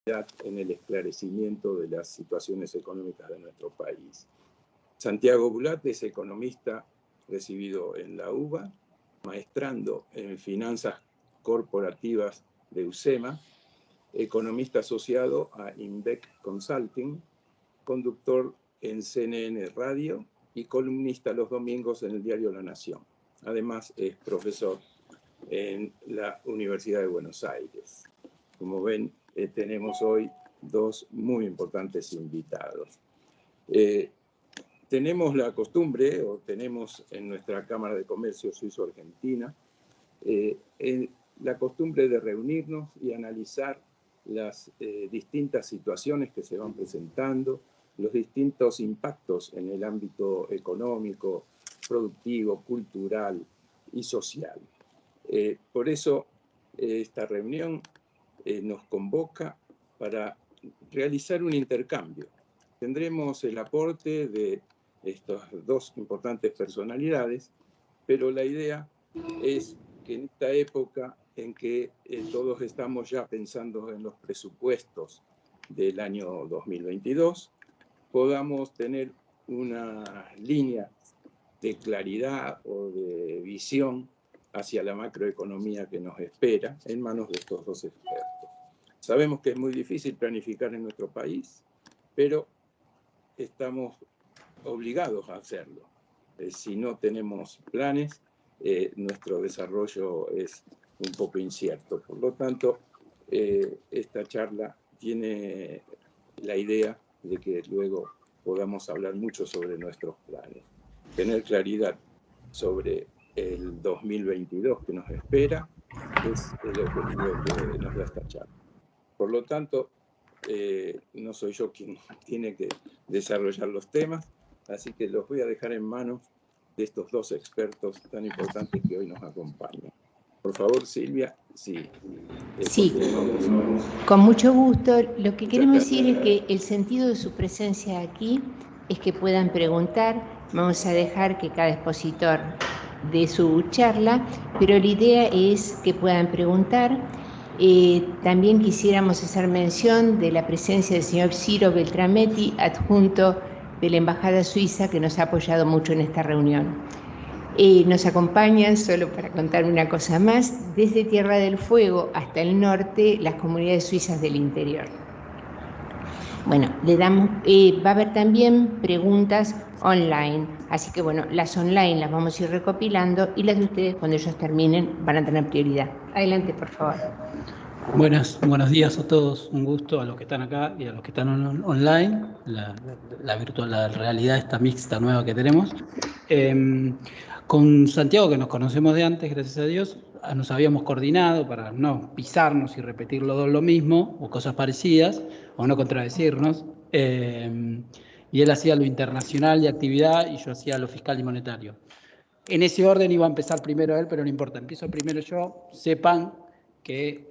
en el esclarecimiento de las situaciones económicas de nuestro país. Santiago Bulat es economista recibido en la UBA, maestrando en finanzas corporativas de UCEMA, economista asociado a INVEC Consulting, conductor en CNN Radio y columnista los domingos en el diario La Nación. Además, es profesor en la Universidad de Buenos Aires. Como ven, tenemos hoy dos muy importantes invitados. Tenemos la costumbre, o tenemos en nuestra Cámara de Comercio Suizo-Argentina, la costumbre de reunirnos y analizar las distintas situaciones que se van presentando, los distintos impactos en el ámbito económico, productivo, cultural y social. Por eso, esta reunión nos convoca para realizar un intercambio. Tendremos el aporte de estas dos importantes personalidades, pero la idea es que en esta época en que todos estamos ya pensando en los presupuestos del año 2022, podamos tener una línea de claridad o de visión hacia la macroeconomía que nos espera en manos de estos dos expertos. Sabemos que es muy difícil planificar en nuestro país, pero estamos obligados a hacerlo. Si no tenemos planes, nuestro desarrollo es un poco incierto. Por lo tanto, esta charla tiene la idea de que luego podamos hablar mucho sobre nuestros planes. Tener claridad sobre el 2022 que nos espera es el objetivo que nos da esta charla. Por lo tanto, no soy yo quien tiene que desarrollar los temas, así que los voy a dejar en manos de estos dos expertos tan importantes que hoy nos acompañan. Por favor, Silvia, sí. Sí, con mucho gusto. Lo que queremos decir es que el sentido de su presencia aquí es que puedan preguntar. Vamos a dejar que cada expositor dé su charla, pero la idea es que puedan preguntar. También quisiéramos hacer mención de la presencia del señor Ciro Beltrametti, adjunto de la Embajada Suiza, que nos ha apoyado mucho en esta reunión. Nos acompañan, solo para contar una cosa más, desde Tierra del Fuego hasta el norte, las comunidades suizas del interior. Bueno, va a haber también preguntas online, así que bueno, las online las vamos a ir recopilando y las de ustedes, cuando ellos terminen, van a tener prioridad. Adelante, por favor. Buenos días a todos, un gusto a los que están acá y a los que están online, la realidad esta mixta nueva que tenemos. Con Santiago, que nos conocemos de antes, gracias a Dios, nos habíamos coordinado para no pisarnos y repetir lo mismo, o cosas parecidas, o no contradecirnos. Y él hacía lo internacional y actividad, y yo hacía lo fiscal y monetario. En ese orden iba a empezar primero él, pero no importa, empiezo primero yo. Sepan que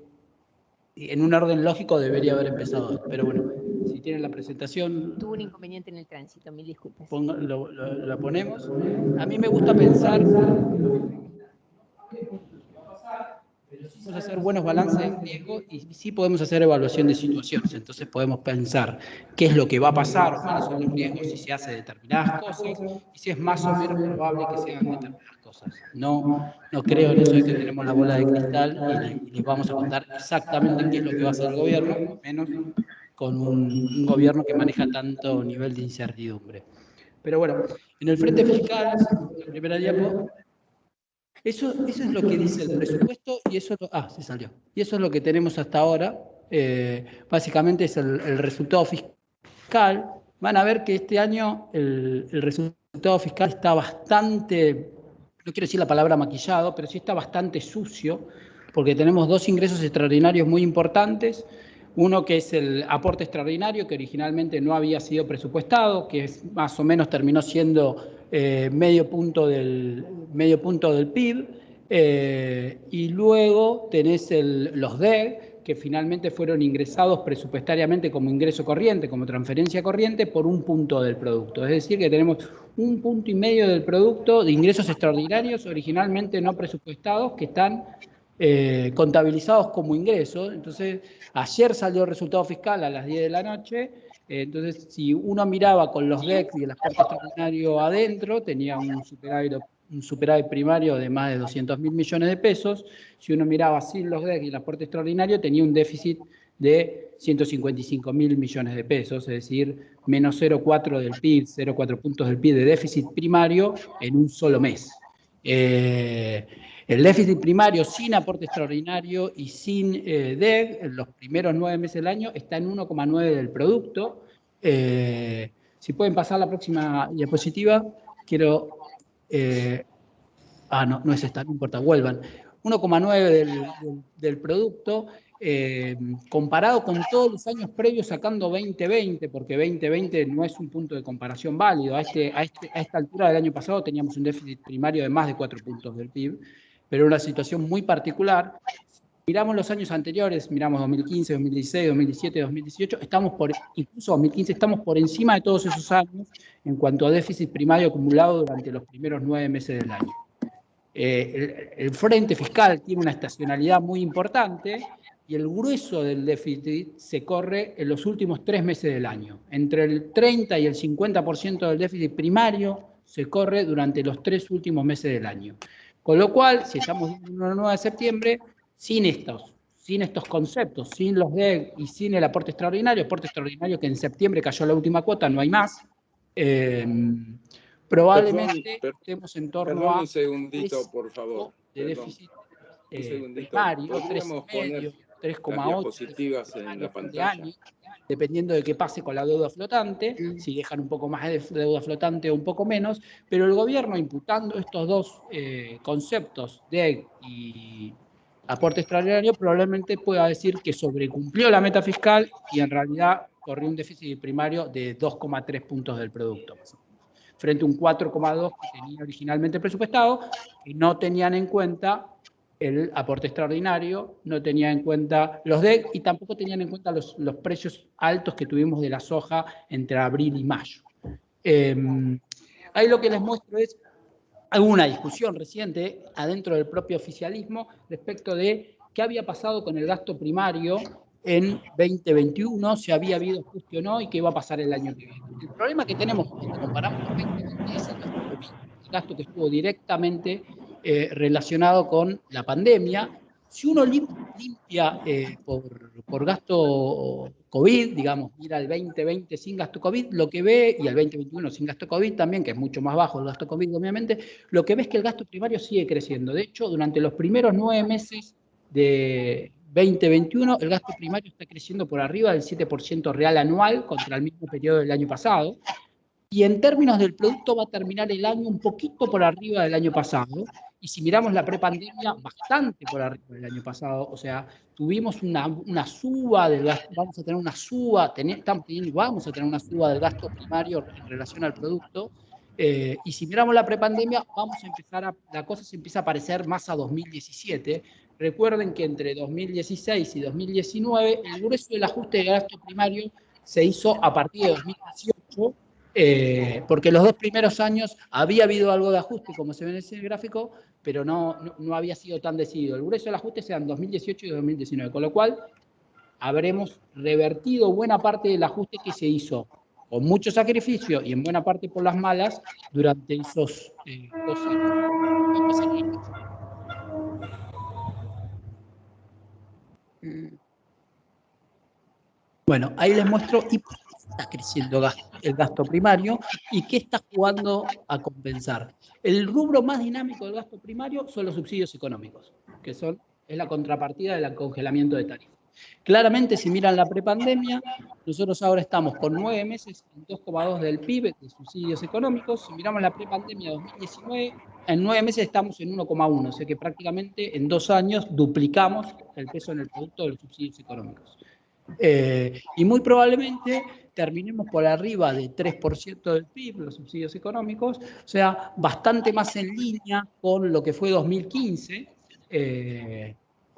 en un orden lógico debería haber empezado él, pero bueno, si tienen la presentación... Tuvo un inconveniente en el tránsito, mil disculpas. La ponemos. A mí me gusta pensar... Podemos hacer buenos balances de riesgo y sí podemos hacer evaluación de situaciones. Entonces podemos pensar qué es lo que va a pasar, cuáles son los riesgos, si se hace determinadas cosas y si es más o menos probable que se hagan determinadas cosas. No creo en eso de que tenemos la bola de cristal y les vamos a contar exactamente qué es lo que va a hacer el gobierno, menos con un gobierno que maneja tanto nivel de incertidumbre. Pero bueno, en el frente fiscal, la primera diapo, eso es lo que dice el presupuesto y eso se salió. Y eso es lo que tenemos hasta ahora. Básicamente es el resultado fiscal. Van a ver que este año el resultado fiscal está bastante, no quiero decir la palabra maquillado, pero sí está bastante sucio, porque tenemos dos ingresos extraordinarios muy importantes. Uno que es el aporte extraordinario, que originalmente no había sido presupuestado, que más o menos terminó siendo medio punto del PIB, y luego tenés los DEG, que finalmente fueron ingresados presupuestariamente como ingreso corriente, como transferencia corriente, por 1 punto del producto. Es decir, que tenemos 1,5 puntos del producto de ingresos extraordinarios originalmente no presupuestados, que están contabilizados como ingresos. Entonces, ayer salió el resultado fiscal a las 10 de la noche. Entonces, si uno miraba con los DEC y el aporte extraordinario adentro, tenía un superávit primario de más de 200.000 millones de pesos. Si uno miraba sin los DEC y el aporte extraordinario, tenía un déficit de 155.000 millones de pesos, es decir, menos 0,4 del PIB, 0,4 puntos del PIB de déficit primario en un solo mes. El déficit primario sin aporte extraordinario y sin DEC, en los primeros 9 meses del año, está en 1,9 del producto. Si pueden pasar a la próxima diapositiva, quiero... no es esta, no importa, vuelvan. 1,9 del producto, comparado con todos los años previos, sacando 2020, porque 2020 no es un punto de comparación válido. A esta altura del año pasado teníamos un déficit primario de más de 4 puntos del PIB, pero una situación muy particular. Miramos los años anteriores, miramos 2015, 2016, 2017, 2018, incluso 2015, estamos por encima de todos esos años en cuanto a déficit primario acumulado durante los primeros 9 meses del año. El frente fiscal tiene una estacionalidad muy importante y el grueso del déficit se corre en los últimos 3 meses del año. Entre el 30 y el 50% del déficit primario se corre durante los 3 últimos meses del año. Con lo cual, si estamos en el 9 de septiembre, sin estos conceptos, sin los DEC y sin el aporte extraordinario que en septiembre cayó la última cuota, no hay más, probablemente estemos en torno a un segundito, por favor. De déficit primario, 3,5, 3,8 en la pantalla. Dependiendo de qué pase con la deuda flotante, si dejan un poco más de deuda flotante o un poco menos, pero el gobierno, imputando estos dos conceptos, DEC y aporte extraordinario, probablemente pueda decir que sobrecumplió la meta fiscal y en realidad corrió un déficit primario de 2,3 puntos del producto, frente a un 4,2 que tenía originalmente presupuestado, y no tenían en cuenta el aporte extraordinario, no tenían en cuenta los DEC y tampoco tenían en cuenta los precios altos que tuvimos de la soja entre abril y mayo. Ahí lo que les muestro es alguna discusión reciente adentro del propio oficialismo respecto de qué había pasado con el gasto primario en 2021, si había habido ajuste o no y qué iba a pasar el año que viene. El problema que tenemos cuando comparamos con 2020 es el gasto que estuvo directamente relacionado con la pandemia. Si uno limpia por gasto COVID, digamos, mira el 2020 sin gasto COVID, lo que ve, y el 2021 sin gasto COVID también, que es mucho más bajo el gasto COVID, obviamente, lo que ve es que el gasto primario sigue creciendo. De hecho, durante los primeros 9 meses de 2021, el gasto primario está creciendo por arriba del 7% real anual contra el mismo periodo del año pasado. Y en términos del producto va a terminar el año un poquito por arriba del año pasado. Y si miramos la prepandemia, bastante por arriba del año pasado. O sea, tuvimos una suba del gasto, vamos a tener una suba del gasto primario en relación al producto. Y si miramos la prepandemia, la cosa se empieza a parecer más a 2017. Recuerden que entre 2016 y 2019, el grueso del ajuste de gasto primario se hizo a partir de 2018, porque los 2 primeros años había habido algo de ajuste, como se ve en ese gráfico, pero no había sido tan decidido. El grueso del ajuste se da en 2018 y 2019, con lo cual habremos revertido buena parte del ajuste que se hizo con mucho sacrificio y en buena parte por las malas durante esos 2 años. Bueno, ahí les muestro y por qué está creciendo el gasto primario y qué está jugando a compensar. El rubro más dinámico del gasto primario son los subsidios económicos, que es la contrapartida del congelamiento de tarifas. Claramente, si miran la prepandemia, nosotros ahora estamos con 9 meses en 2,2 del PIB de subsidios económicos. Si miramos la prepandemia 2019, en 9 meses estamos en 1,1, o sea que prácticamente en 2 años duplicamos el peso en el producto de los subsidios económicos. Y muy probablemente terminemos por arriba de 3% del PIB, los subsidios económicos, o sea, bastante más en línea con lo que fue 2015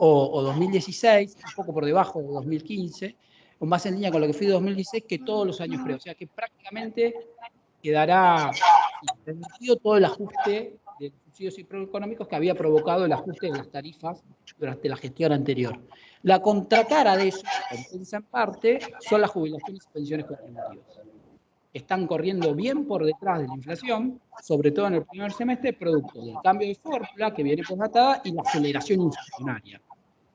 o 2016, un poco por debajo de 2015, o más en línea con lo que fue 2016 que todos los años previos. O sea, que prácticamente quedará revertido todo el ajuste de subsidios económicos que había provocado el ajuste de las tarifas durante la gestión anterior. La contracara de eso, que compensa en parte, son las jubilaciones y pensiones contributivas. Están corriendo bien por detrás de la inflación, sobre todo en el primer semestre, producto del cambio de fórmula que viene postdatada y la aceleración inflacionaria.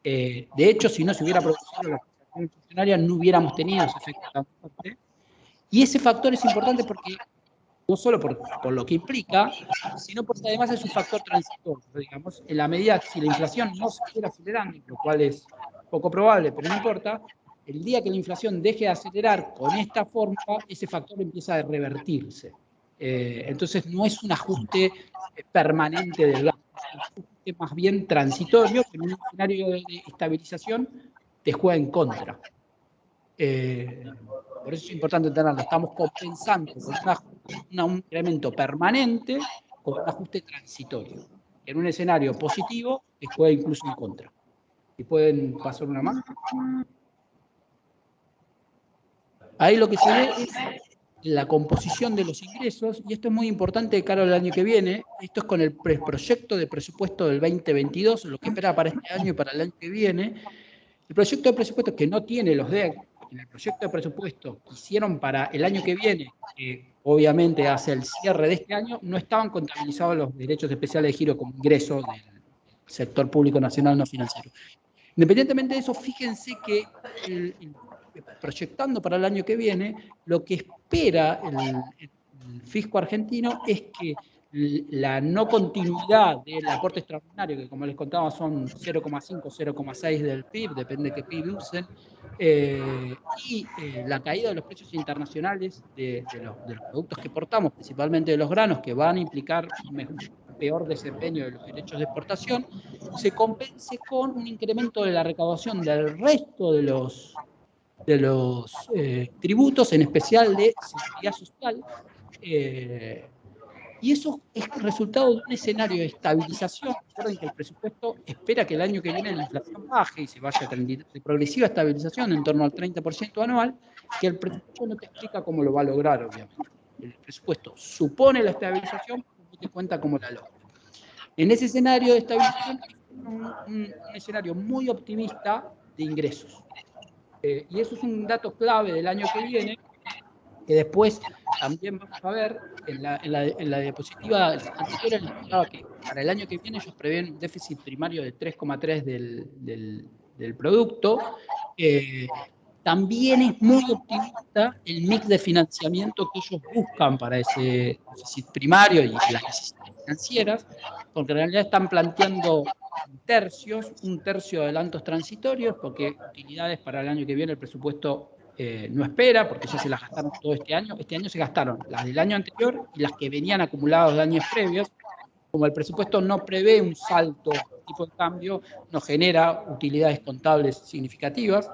De hecho, si no se hubiera producido la aceleración inflacionaria, no hubiéramos tenido ese efecto tan fuerte. Y ese factor es importante porque no solo por lo que implica, sino porque además es un factor transitorio, digamos, en la medida que si la inflación no se quiere acelerando, lo cual es poco probable, pero no importa, el día que la inflación deje de acelerar con esta fórmula, ese factor empieza a revertirse. Entonces no es un ajuste permanente del gasto, es un ajuste más bien transitorio, que en un escenario de estabilización te juega en contra. Por eso es importante entenderlo. Estamos compensando con un incremento permanente con un ajuste transitorio. En un escenario positivo, que juega incluso en contra. ¿Y pueden pasar una más? Ahí lo que se ve es la composición de los ingresos, y esto es muy importante de cara al año que viene. Esto es con el proyecto de presupuesto del 2022, lo que espera para este año y para el año que viene. El proyecto de presupuesto que no tiene los DEC, en el proyecto de presupuesto que hicieron para el año que viene, que obviamente hace el cierre de este año, no estaban contabilizados los derechos especiales de giro como ingreso del sector público nacional no financiero. Independientemente de eso, fíjense que proyectando para el año que viene, lo que espera el fisco argentino es que la no continuidad del aporte extraordinario, que como les contaba son 0,5, 0,6 del PIB, depende de qué PIB usen, y la caída de los precios internacionales de los productos que exportamos, principalmente de los granos, que van a implicar un peor desempeño de los derechos de exportación, se compense con un incremento de la recaudación del resto de los tributos, en especial de seguridad social, y eso es resultado de un escenario de estabilización. Recuerden que el presupuesto espera que el año que viene la inflación baje y se vaya de progresiva estabilización en torno al 30% anual, que el presupuesto no te explica cómo lo va a lograr, obviamente. El presupuesto supone la estabilización, no te cuenta cómo la logra. En ese escenario de estabilización, un escenario muy optimista de ingresos. Y eso es un dato clave del año que viene, que después también vamos a ver en la diapositiva anterior, les explicaba que para el año que viene ellos prevén un déficit primario de 3,3 del producto. También es muy optimista el mix de financiamiento que ellos buscan para ese déficit primario y las necesidades financieras, porque en realidad están planteando un tercio de adelantos transitorios, porque utilidades para el año que viene el presupuesto no espera, porque ya se las gastaron todo este año. Este año se gastaron las del año anterior y las que venían acumuladas de años previos. Como el presupuesto no prevé un salto tipo de cambio, no genera utilidades contables significativas.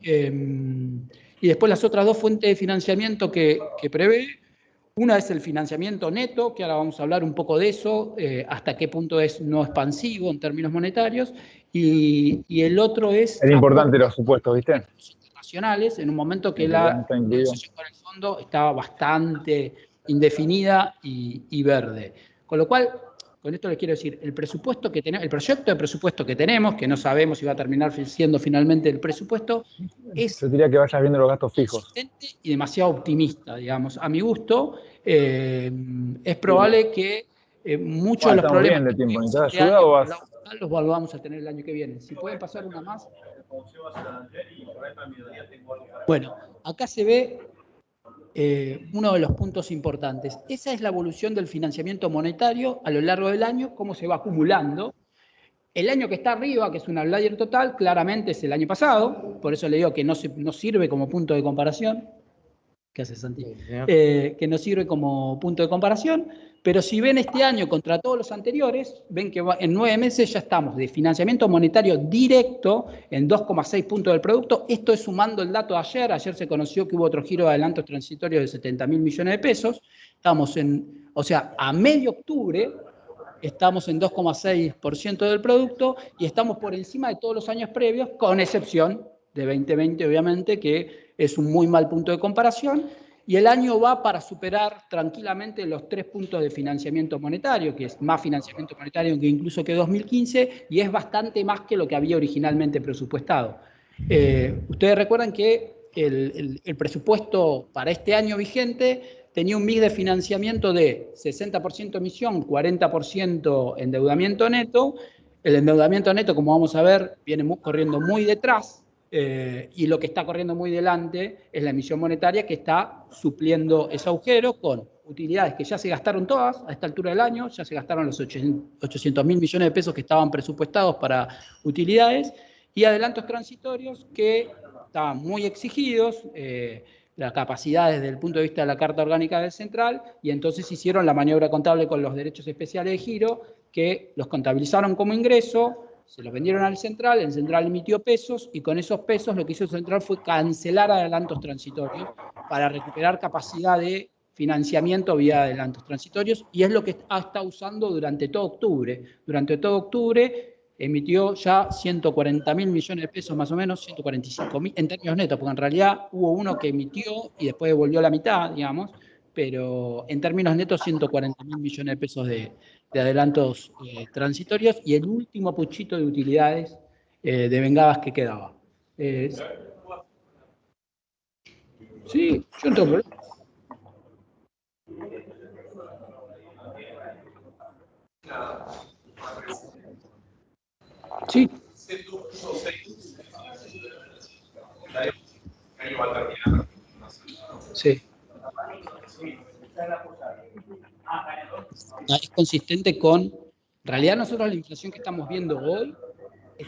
Y después las otras dos fuentes de financiamiento que prevé, una es el financiamiento neto, que ahora vamos a hablar un poco de eso, hasta qué punto es no expansivo en términos monetarios, y el otro es... Es importante los supuestos, ¿viste? Nacionales, en un momento que la negociación con el fondo estaba bastante indefinida y verde. Con lo cual, con esto les quiero decir, el presupuesto que tenemos, el proyecto de presupuesto que tenemos, que no sabemos si va a terminar siendo finalmente el presupuesto, es... Yo diría que vayas viendo los gastos fijos. Y demasiado optimista, digamos. A mi gusto, es probable que muchos de los problemas bien de tiempo. ¿Necesitas ayuda o vas? Los volvamos a tener el año que viene. Si pueden pasar una más. Bueno, acá se ve uno de los puntos importantes. Esa es la evolución del financiamiento monetario a lo largo del año, cómo se va acumulando. El año que está arriba, que es un outlier total, claramente es el año pasado, por eso le digo que no sirve como punto de comparación. ¿Qué hace, Santi? Que no sirve como punto de comparación, pero si ven este año contra todos los anteriores, ven que en 9 meses ya estamos de financiamiento monetario directo en 2,6 puntos del producto. Esto es sumando el dato de ayer. Ayer se conoció que hubo otro giro de adelantos transitorios de 70.000 millones de pesos. Estamos a medio octubre, estamos en 2,6% del producto y estamos por encima de todos los años previos, con excepción de 2020, obviamente, que es un muy mal punto de comparación. y el año va para superar tranquilamente los 3 puntos de financiamiento monetario, que es más financiamiento monetario que incluso que 2015, y es bastante más que lo que había originalmente presupuestado. Ustedes recuerdan que el presupuesto para este año vigente tenía un mix de financiamiento de 60% emisión, 40% endeudamiento neto. El endeudamiento neto, como vamos a ver, viene corriendo muy detrás, y lo que está corriendo muy delante es la emisión monetaria, que está supliendo ese agujero con utilidades que ya se gastaron todas a esta altura del año, ya se gastaron los 800.000 millones de pesos que estaban presupuestados para utilidades, y adelantos transitorios que estaban muy exigidos, la capacidad desde el punto de vista de la Carta Orgánica del Central, y entonces hicieron la maniobra contable con los derechos especiales de giro, que los contabilizaron como ingreso, se los vendieron al Central, el Central emitió pesos, y con esos pesos lo que hizo el Central fue cancelar adelantos transitorios para recuperar capacidad de financiamiento vía adelantos transitorios, y es lo que está usando durante todo octubre. Durante todo octubre emitió ya 140.000 millones de pesos, más o menos, 145.000 en términos netos, porque en realidad hubo uno que emitió y después devolvió la mitad, digamos, pero en términos netos 140.000 millones de pesos de adelantos transitorios, y el último puchito de utilidades de vengadas que quedaba. Sí, yo no tengo problema. Sí. Sí. Es consistente con... En realidad nosotros la inflación que estamos viendo hoy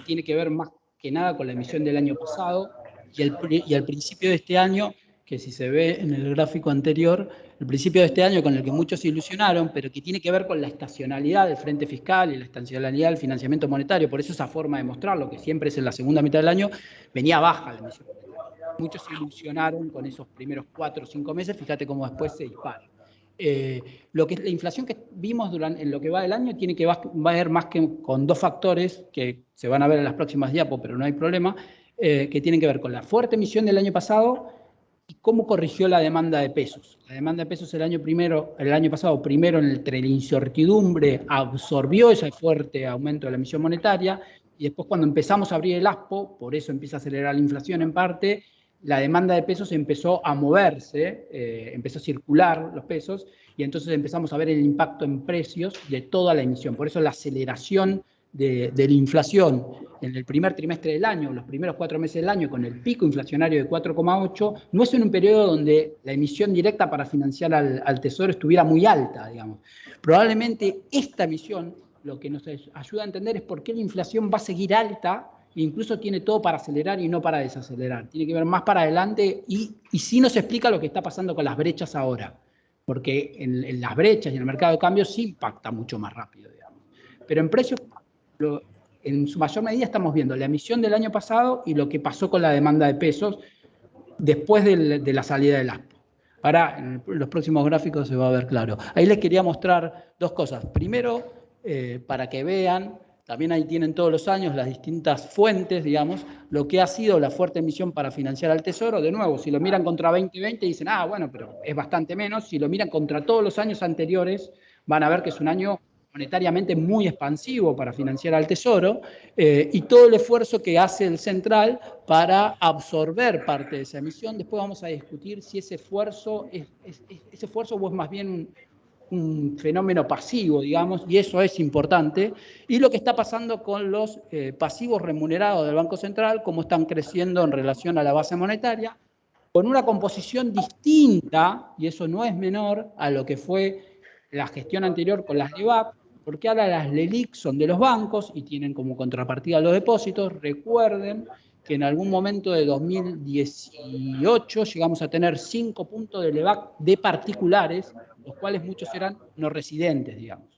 tiene que ver más que nada con la emisión del año pasado y al principio de este año, que si se ve en el gráfico anterior, el principio de este año con el que muchos se ilusionaron, pero que tiene que ver con la estacionalidad del frente fiscal y la estacionalidad del financiamiento monetario. Por eso esa forma de mostrarlo, que siempre es en la segunda mitad del año, venía baja la emisión monetaria. Muchos se ilusionaron con esos primeros 4 o 5 meses, fíjate cómo después se dispara. Lo que es la inflación que vimos en lo que va del año tiene que va a ver más que con 2 factores que se van a ver en las próximas diapos, pero no hay problema, que tienen que ver con la fuerte emisión del año pasado y cómo corrigió la demanda de pesos. La demanda de pesos el año pasado, primero entre la incertidumbre, absorbió ese fuerte aumento de la emisión monetaria, y después cuando empezamos a abrir el ASPO, por eso empieza a acelerar la inflación en parte, la demanda de pesos empezó a moverse, empezó a circular los pesos, y entonces empezamos a ver el impacto en precios de toda la emisión. Por eso la aceleración de la inflación en el primer trimestre del año, los primeros 4 meses del año, con el pico inflacionario de 4,8, no es en un periodo donde la emisión directa para financiar al Tesoro estuviera muy alta, digamos. Probablemente esta emisión lo que nos ayuda a entender es por qué la inflación va a seguir alta, e incluso tiene todo para acelerar y no para desacelerar. Tiene que ver más para adelante, y sí nos explica lo que está pasando con las brechas ahora, porque en las brechas y en el mercado de cambios sí impacta mucho más rápido, digamos. Pero en precios, en su mayor medida estamos viendo la emisión del año pasado y lo que pasó con la demanda de pesos después de la salida del ASPO. Ahora, en los próximos gráficos se va a ver claro. Ahí les quería mostrar 2 cosas. Primero, para que vean, también ahí tienen todos los años las distintas fuentes, digamos, lo que ha sido la fuerte emisión para financiar al Tesoro. De nuevo, si lo miran contra 2020 dicen, bueno, pero es bastante menos. Si lo miran contra todos los años anteriores, van a ver que es un año monetariamente muy expansivo para financiar al Tesoro, y todo el esfuerzo que hace el Central para absorber parte de esa emisión. Después vamos a discutir si ese esfuerzo o es más bien un fenómeno pasivo, digamos, y eso es importante, y lo que está pasando con los pasivos remunerados del Banco Central, cómo están creciendo en relación a la base monetaria, con una composición distinta, y eso no es menor, a lo que fue la gestión anterior con las LEBAC, porque ahora las LELIQ son de los bancos y tienen como contrapartida los depósitos. Recuerden que en algún momento de 2018 llegamos a tener 5 puntos de LEBAC de particulares, los cuales muchos eran no residentes, digamos.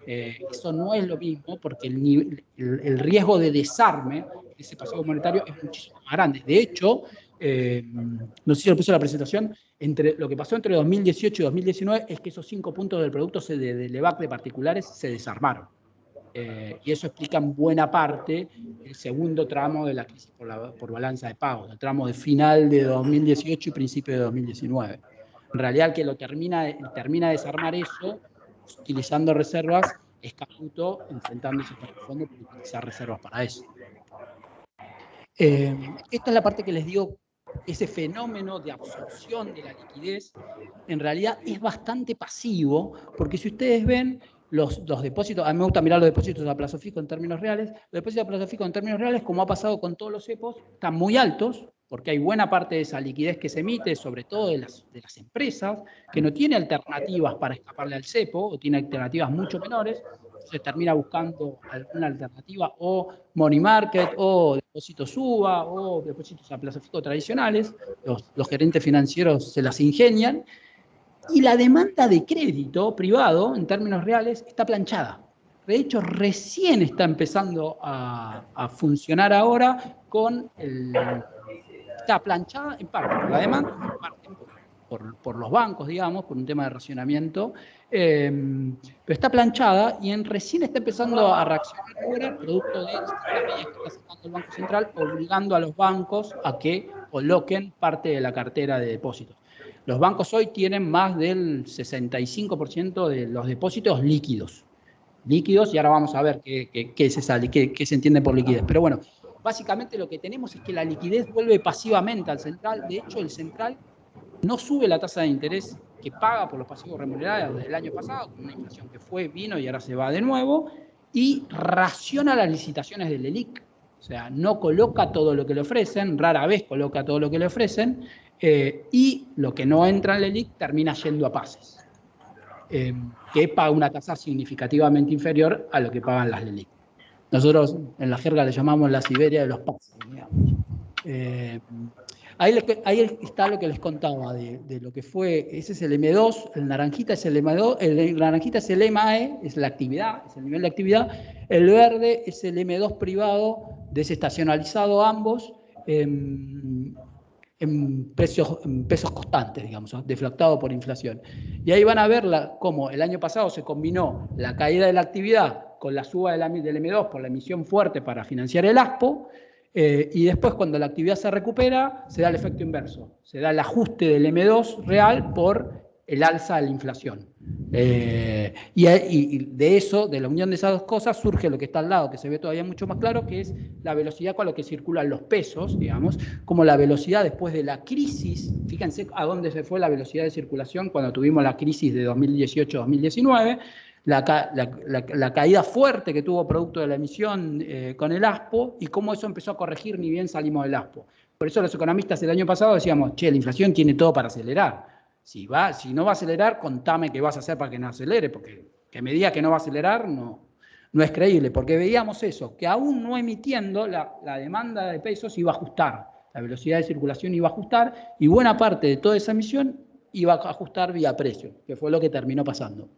Eso no es lo mismo, porque el riesgo de desarme de ese pasivo monetario es muchísimo más grande. De hecho, no sé si lo puse en la presentación, lo que pasó entre 2018 y 2019 es que esos 5 puntos del producto de LEBAC de particulares se desarmaron. Y eso explica en buena parte el segundo tramo de la crisis por balanza de pagos, el tramo de final de 2018 y principio de 2019. En realidad el que lo termina de desarmar eso, utilizando reservas, es Caputo enfrentándose con el fondo para utilizar reservas para eso. Esta es la parte que les digo, ese fenómeno de absorción de la liquidez, en realidad es bastante pasivo, porque si ustedes ven los depósitos, a mí me gusta mirar los depósitos a plazo fijo en términos reales, los depósitos a plazo fijo en términos reales, como ha pasado con todos los cepos, están muy altos, porque hay buena parte de esa liquidez que se emite, sobre todo de las empresas, que no tiene alternativas para escaparle al cepo, o tiene alternativas mucho menores, se termina buscando alguna alternativa, o money market, o depósitos UVA, o depósitos a plazo fijo tradicionales. Los gerentes financieros se las ingenian, y la demanda de crédito privado, en términos reales, está planchada. De hecho, recién está empezando a funcionar ahora con está planchada en parte por la demanda, en parte por los bancos, digamos, por un tema de racionamiento, pero está planchada y recién está empezando a reaccionar ahora, producto de las medidas que está sacando el Banco Central, obligando a los bancos a que coloquen parte de la cartera de depósitos. Los bancos hoy tienen más del 65% de los depósitos líquidos, y ahora vamos a ver qué se entiende por liquidez. Pero bueno, básicamente lo que tenemos es que la liquidez vuelve pasivamente al central. De hecho, el central no sube la tasa de interés que paga por los pasivos remunerados desde el año pasado, con una inflación que vino y ahora se va de nuevo, y raciona las licitaciones del LELIQ. O sea, no coloca todo lo que le ofrecen, rara vez coloca todo lo que le ofrecen, y lo que no entra en LELIQ termina yendo a pases, que paga una tasa significativamente inferior a lo que pagan las LELIQ. Nosotros en la jerga le llamamos la Siberia de los pases, digamos. Ahí está lo que les contaba de lo que fue, ese es el M2, el naranjita es el M2, el naranjita es el MAE, es la actividad, es el nivel de actividad, el verde es el M2 privado, desestacionalizado ambos, en pesos constantes, digamos, deflactado por inflación. Y ahí van a ver cómo el año pasado se combinó la caída de la actividad con la suba del M2 por la emisión fuerte para financiar el ASPO, y después cuando la actividad se recupera, se da el efecto inverso. Se da el ajuste del M2 real por el alza de la inflación. Y de eso, de la unión de esas dos cosas, surge lo que está al lado, que se ve todavía mucho más claro, que es la velocidad con la que circulan los pesos, digamos, como la velocidad después de la crisis. Fíjense a dónde se fue la velocidad de circulación cuando tuvimos la crisis de 2018-2019, la caída fuerte que tuvo producto de la emisión con el ASPO, y cómo eso empezó a corregir ni bien salimos del ASPO. Por eso los economistas el año pasado decíamos, che, la inflación tiene todo para acelerar. Si no va a acelerar, contame qué vas a hacer para que no acelere, porque que me diga que no va a acelerar no es creíble, porque veíamos eso, que aún no emitiendo, la demanda de pesos iba a ajustar, la velocidad de circulación iba a ajustar, y buena parte de toda esa emisión iba a ajustar vía precio, que fue lo que terminó pasando.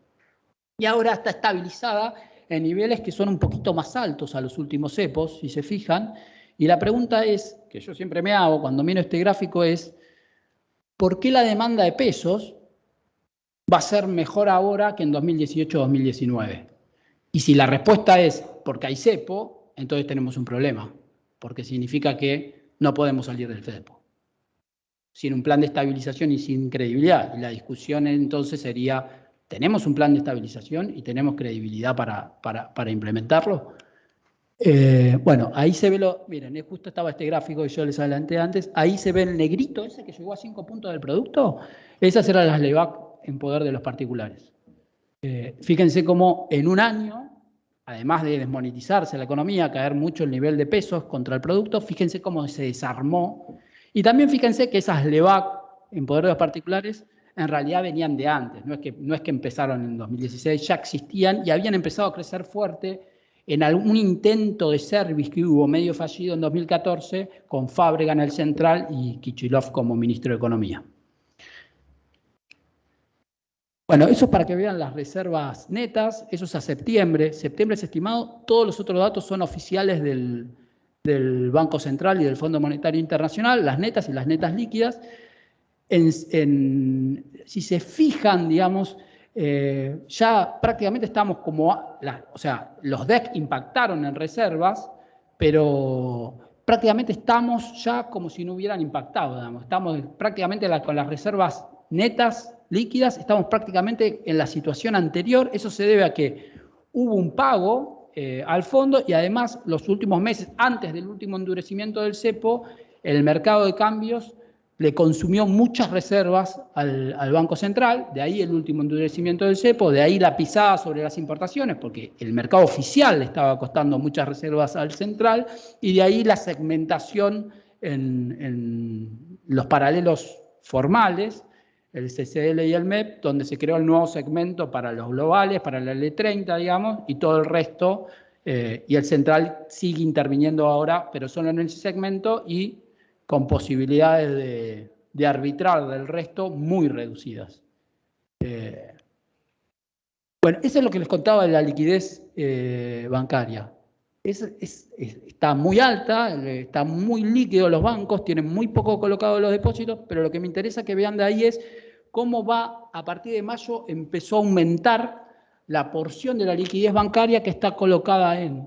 Y ahora está estabilizada en niveles que son un poquito más altos a los últimos cepos, si se fijan, y la pregunta es, que yo siempre me hago cuando miro este gráfico es, ¿por qué la demanda de pesos va a ser mejor ahora que en 2018-2019? Y si la respuesta es porque hay cepo, entonces tenemos un problema, porque significa que no podemos salir del cepo. Sin un plan de estabilización y sin credibilidad. Y la discusión entonces sería, ¿tenemos un plan de estabilización y tenemos credibilidad para implementarlo? Bueno, ahí se ve miren, justo estaba este gráfico que yo les adelanté antes, ahí se ve el negrito ese que llegó a 5 puntos del producto, esas eran las LEVAC en poder de los particulares. Fíjense cómo en un año, además de desmonetizarse la economía, caer mucho el nivel de pesos contra el producto, fíjense cómo se desarmó, y también fíjense que esas LEVAC en poder de los particulares en realidad venían de antes, no es que empezaron en 2016, ya existían y habían empezado a crecer fuerte en algún intento de service que hubo medio fallido en 2014 con Fábrega en el central y Kicillof como ministro de Economía. Bueno, eso es para que vean las reservas netas, eso es a septiembre. Septiembre es estimado, todos los otros datos son oficiales del Banco Central y del Fondo Monetario Internacional, las netas y las netas líquidas. Si se fijan, digamos, ya prácticamente estamos como, o sea, los DEC impactaron en reservas, pero prácticamente estamos ya como si no hubieran impactado, digamos. Estamos prácticamente con las reservas netas, líquidas, estamos prácticamente en la situación anterior. Eso se debe a que hubo un pago al fondo y además los últimos meses, antes del último endurecimiento del cepo, el mercado de cambios le consumió muchas reservas al Banco Central, de ahí el último endurecimiento del cepo, de ahí la pisada sobre las importaciones, porque el mercado oficial le estaba costando muchas reservas al central, y de ahí la segmentación en los paralelos formales, el CCL y el MEP, donde se creó el nuevo segmento para los globales, para la L30, digamos, y todo el resto, y el central sigue interviniendo ahora, pero solo en ese segmento y con posibilidades de arbitrar del resto muy reducidas. Bueno, eso es lo que les contaba de la liquidez bancaria. Está muy alta, está muy líquido los bancos, tienen muy poco colocado los depósitos, pero lo que me interesa que vean de ahí es cómo va, a partir de mayo, empezó a aumentar la porción de la liquidez bancaria que está colocada en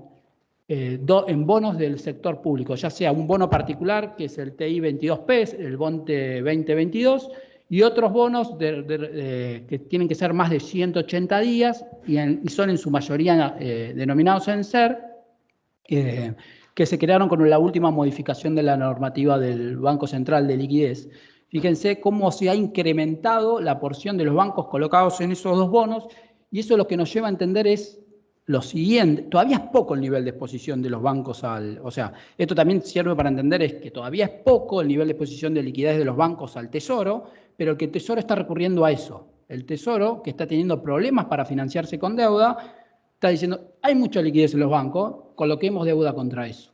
bonos del sector público, ya sea un bono particular, que es el TI 22P, el BONTE 2022, y otros bonos que tienen que ser más de 180 días y son en su mayoría denominados en SER, que se crearon con la última modificación de la normativa del Banco Central de Liquidez. Fíjense cómo se ha incrementado la porción de los bancos colocados en esos dos bonos, y eso lo que nos lleva a entender es lo siguiente: todavía es poco el nivel de exposición de los bancos o sea, esto también sirve para entender es que todavía es poco el nivel de exposición de liquidez de los bancos al Tesoro, pero que el Tesoro está recurriendo a eso. El Tesoro, que está teniendo problemas para financiarse con deuda, está diciendo, hay mucha liquidez en los bancos, coloquemos deuda contra eso.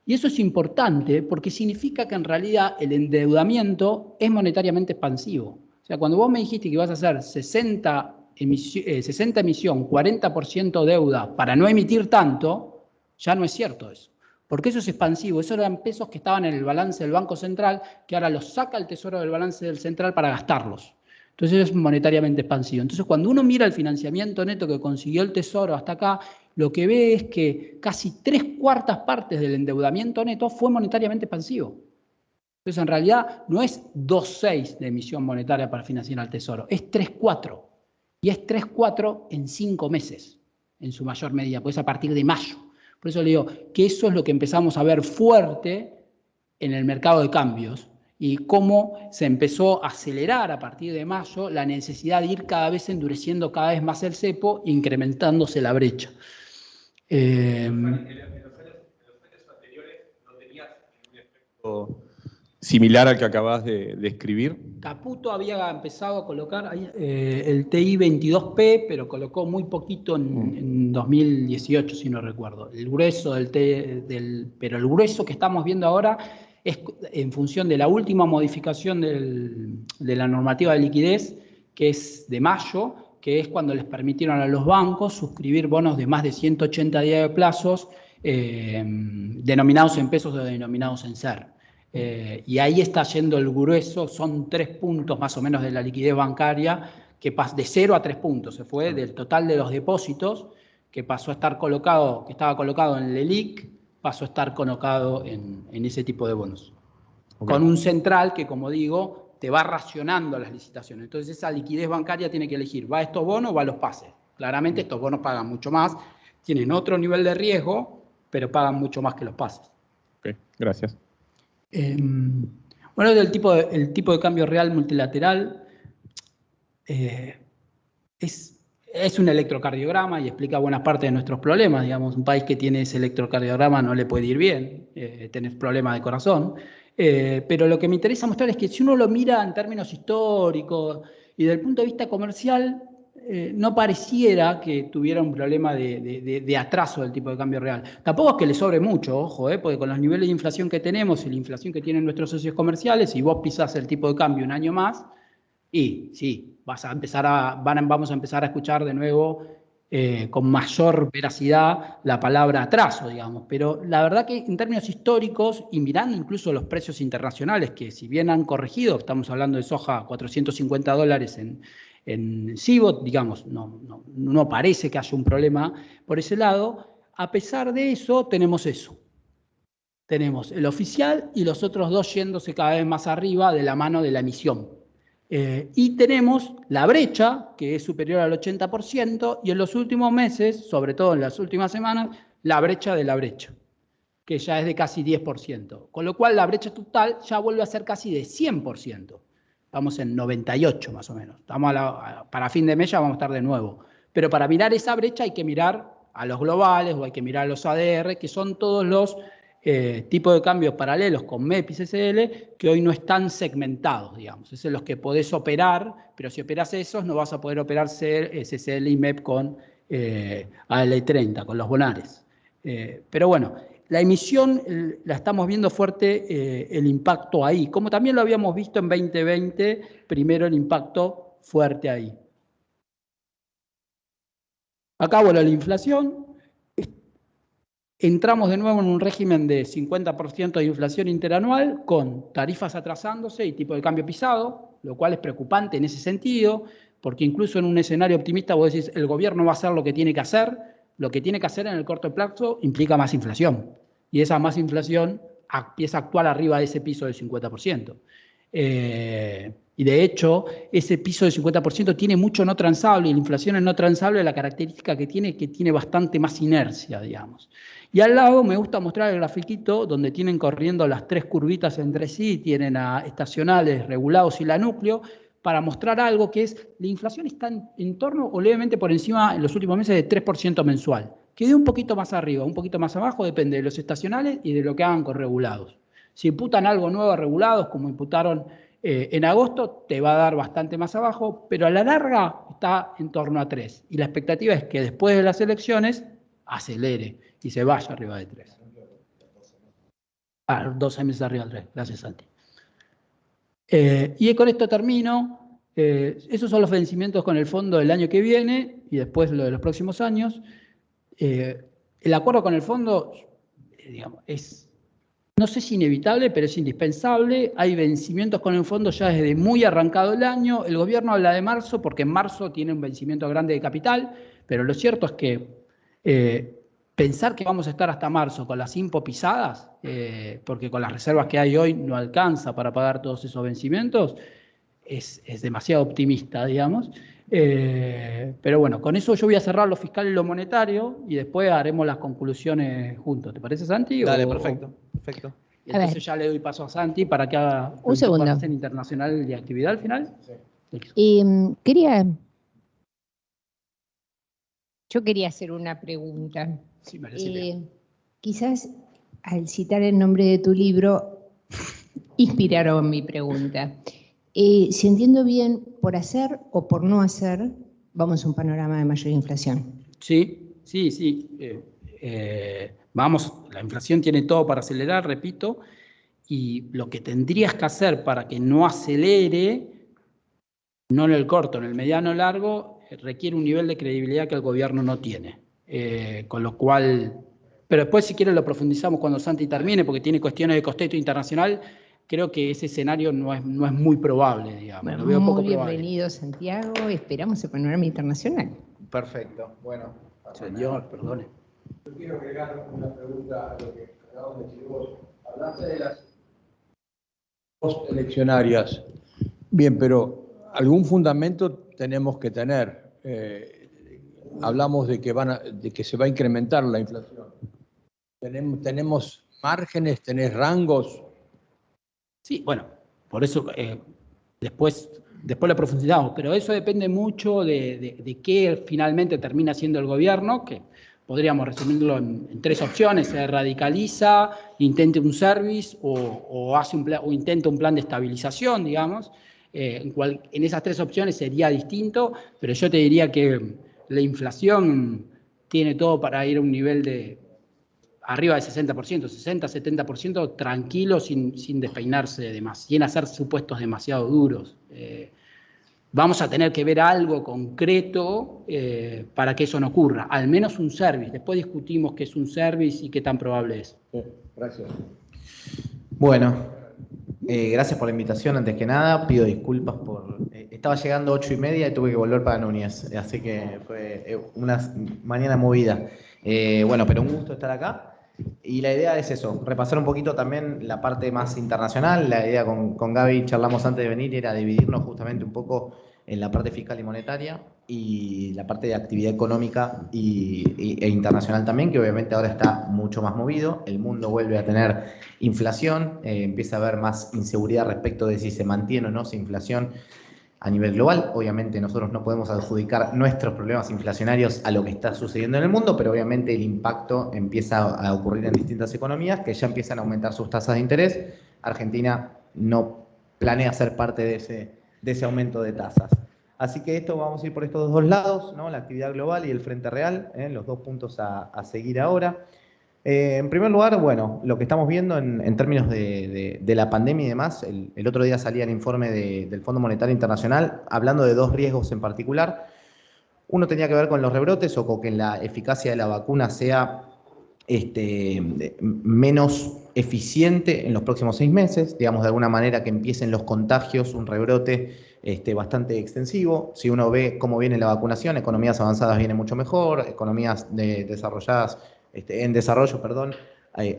Y eso es importante porque significa que en realidad el endeudamiento es monetariamente expansivo. O sea, cuando vos me dijiste que ibas a hacer 60 emisión, 40% deuda para no emitir tanto, ya no es cierto eso. Porque eso es expansivo. Esos eran pesos que estaban en el balance del Banco Central, que ahora los saca el Tesoro del balance del Central para gastarlos. Entonces es monetariamente expansivo. Entonces cuando uno mira el financiamiento neto que consiguió el Tesoro hasta acá, lo que ve es que casi 3/4 partes del endeudamiento neto fue monetariamente expansivo. Entonces en realidad no es 2,6 de emisión monetaria para financiar al Tesoro, es 3,4. Y es 3,4 en 5 meses, en su mayor medida, pues a partir de mayo. Por eso le digo que eso es lo que empezamos a ver fuerte en el mercado de cambios y cómo se empezó a acelerar a partir de mayo la necesidad de ir cada vez endureciendo cada vez más el cepo, incrementándose la brecha. En los años anteriores no tenías un efecto similar al que acabas de describir. Caputo había empezado a colocar el TI 22P, pero colocó muy poquito en 2018, si no recuerdo. El grueso pero el grueso que estamos viendo ahora es en función de la última modificación de la normativa de liquidez, que es de mayo, que es cuando les permitieron a los bancos suscribir bonos de más de 180 días de plazos, denominados en pesos o denominados en SER. Y ahí está yendo el grueso, son 3 puntos más o menos de la liquidez bancaria, que de 0 a 3 puntos, se fue del total de los depósitos, que pasó a estar colocado, que estaba colocado en el LELIC, pasó a estar colocado en ese tipo de bonos. Okay. Con un central que, como digo, te va racionando las licitaciones. Entonces esa liquidez bancaria tiene que elegir, ¿va a estos bonos o va a los pases? Claramente estos bonos pagan mucho más, tienen otro nivel de riesgo, pero pagan mucho más que los pases. Ok, gracias. Bueno, el tipo de cambio real multilateral es un electrocardiograma y explica buena parte de nuestros problemas. Digamos, un país que tiene ese electrocardiograma no le puede ir bien, tener problemas de corazón. Pero lo que me interesa mostrar es que si uno lo mira en términos históricos y desde el punto de vista comercial, no pareciera que tuviera un problema de atraso del tipo de cambio real. Tampoco es que le sobre mucho, ojo, porque con los niveles de inflación que tenemos y la inflación que tienen nuestros socios comerciales, si vos pisás el tipo de cambio un año más, y sí, vamos a empezar a escuchar de nuevo con mayor veracidad la palabra atraso, digamos. Pero la verdad que en términos históricos, y mirando incluso los precios internacionales, que si bien han corregido, estamos hablando de soja $450 en CIBOT, digamos, no parece que haya un problema por ese lado. A pesar de eso, tenemos eso. Tenemos el oficial y los otros dos yéndose cada vez más arriba de la mano de la emisión. Y tenemos la brecha, que es superior al 80%, y en los últimos meses, sobre todo en las últimas semanas, la brecha de la brecha, que ya es de casi 10%. Con lo cual la brecha total ya vuelve a ser casi de 100%. Estamos en 98 más o menos. Para fin de mes ya vamos a estar de nuevo. Pero para mirar esa brecha hay que mirar a los globales o hay que mirar a los ADR, que son todos los tipos de cambios paralelos con MEP y CCL que hoy no están segmentados, digamos. Esos son los que podés operar, pero si operás esos no vas a poder operar CCL y MEP con AL30, con los bonares. Pero bueno, la emisión la estamos viendo fuerte el impacto ahí, como también lo habíamos visto en 2020, primero el impacto fuerte ahí. Acá, bueno, la inflación. Entramos de nuevo en un régimen de 50% de inflación interanual con tarifas atrasándose y tipo de cambio pisado, lo cual es preocupante en ese sentido, porque incluso en un escenario optimista vos decís, el gobierno va a hacer lo que tiene que hacer en el corto plazo implica más inflación, y esa más inflación empieza a actuar arriba de ese piso del 50%. Y de hecho, ese piso del 50% tiene mucho no transable, y la inflación en no transable, la característica que tiene bastante más inercia, digamos. Y al lado me gusta mostrar el grafiquito donde tienen corriendo las tres curvitas entre sí, tienen a estacionales, regulados y la núcleo, para mostrar algo que es, la inflación está en torno o levemente por encima en los últimos meses de 3% mensual. Quedó un poquito más arriba, un poquito más abajo, depende de los estacionales y de lo que hagan con regulados. Si imputan algo nuevo a regulados, como imputaron en agosto, te va a dar bastante más abajo, pero a la larga está en torno a 3. Y la expectativa es que después de las elecciones acelere y se vaya arriba de 3. 12 meses arriba de 3. Gracias, Santi. Y con esto termino. Esos son los vencimientos con el fondo del año que viene y después lo de los próximos años. El acuerdo con el fondo, digamos, no sé si inevitable, pero es indispensable. Hay vencimientos con el fondo ya desde muy arrancado el año. El gobierno habla de marzo porque en marzo tiene un vencimiento grande de capital, pero lo cierto es que pensar que vamos a estar hasta marzo con las IMPO pisadas, porque con las reservas que hay hoy no alcanza para pagar todos esos vencimientos, es demasiado optimista, digamos. Pero bueno, con eso yo voy a cerrar lo fiscal y lo monetario y después haremos las conclusiones juntos. ¿Te parece, Santi? Dale, perfecto. Entonces ya le doy paso a Santi para que haga un segundo internacional de actividad al final. Yo quería hacer una pregunta. Sí, me parece. Quizás al citar el nombre de tu libro inspiraron mi pregunta. Si entiendo bien, por hacer o por no hacer, vamos a un panorama de mayor inflación. Sí. Vamos, la inflación tiene todo para acelerar, repito, y lo que tendrías que hacer para que no acelere, no en el corto, en el mediano o largo, requiere un nivel de credibilidad que el gobierno no tiene. Con lo cual, pero después si quieren lo profundizamos cuando Santi termine, porque tiene cuestiones de costeto internacional. Creo que ese escenario no es muy probable, digamos. Bueno, lo veo poco muy probable. Bienvenido, Santiago. Esperamos el panorama internacional. Perfecto. Bueno. Señor, perdone. Yo quiero agregar una pregunta a lo que acabamos de decir vos. Hablaste de las posteleccionarias. Bien, pero algún fundamento tenemos que tener. Hablamos de que se va a incrementar la inflación. ¿Tenemos márgenes? ¿Tenés rangos? Sí, bueno, por eso después lo profundizamos, pero eso depende mucho de qué finalmente termina siendo el gobierno, que podríamos resumirlo en tres opciones: se radicaliza, intente un service o intenta un plan de estabilización, digamos. En esas tres opciones sería distinto, pero yo te diría que la inflación tiene todo para ir a un nivel de arriba del 60%, 60-70% tranquilo, sin despeinarse de más, sin hacer supuestos demasiado duros. Vamos a tener que ver algo concreto para que eso no ocurra, al menos un service. Después discutimos qué es un service y qué tan probable es. Gracias. Bueno, gracias por la invitación. Antes que nada, pido disculpas estaba llegando 8:30 y tuve que volver para Núñez, así que fue una mañana movida. Bueno, pero un gusto estar acá. Y la idea es eso, repasar un poquito también la parte más internacional. La idea con Gaby, charlamos antes de venir, era dividirnos justamente un poco en la parte fiscal y monetaria y la parte de actividad económica e internacional también, que obviamente ahora está mucho más movido. El mundo vuelve a tener inflación, empieza a haber más inseguridad respecto de si se mantiene o no esa inflación a nivel global. Obviamente nosotros no podemos adjudicar nuestros problemas inflacionarios a lo que está sucediendo en el mundo, pero obviamente el impacto empieza a ocurrir en distintas economías que ya empiezan a aumentar sus tasas de interés. Argentina no planea ser parte de ese aumento de tasas. Así que esto vamos a ir por estos dos lados, ¿no? La actividad global y el frente real, los dos puntos a seguir ahora. En primer lugar, bueno, lo que estamos viendo en términos de la pandemia y demás, el otro día salía el informe del Fondo Monetario Internacional hablando de dos riesgos en particular. Uno tenía que ver con los rebrotes o con que la eficacia de la vacuna sea menos eficiente en los próximos 6 meses, digamos de alguna manera que empiecen los contagios, un rebrote bastante extensivo. Si uno ve cómo viene la vacunación, economías avanzadas vienen mucho mejor, economías desarrolladas en desarrollo, perdón,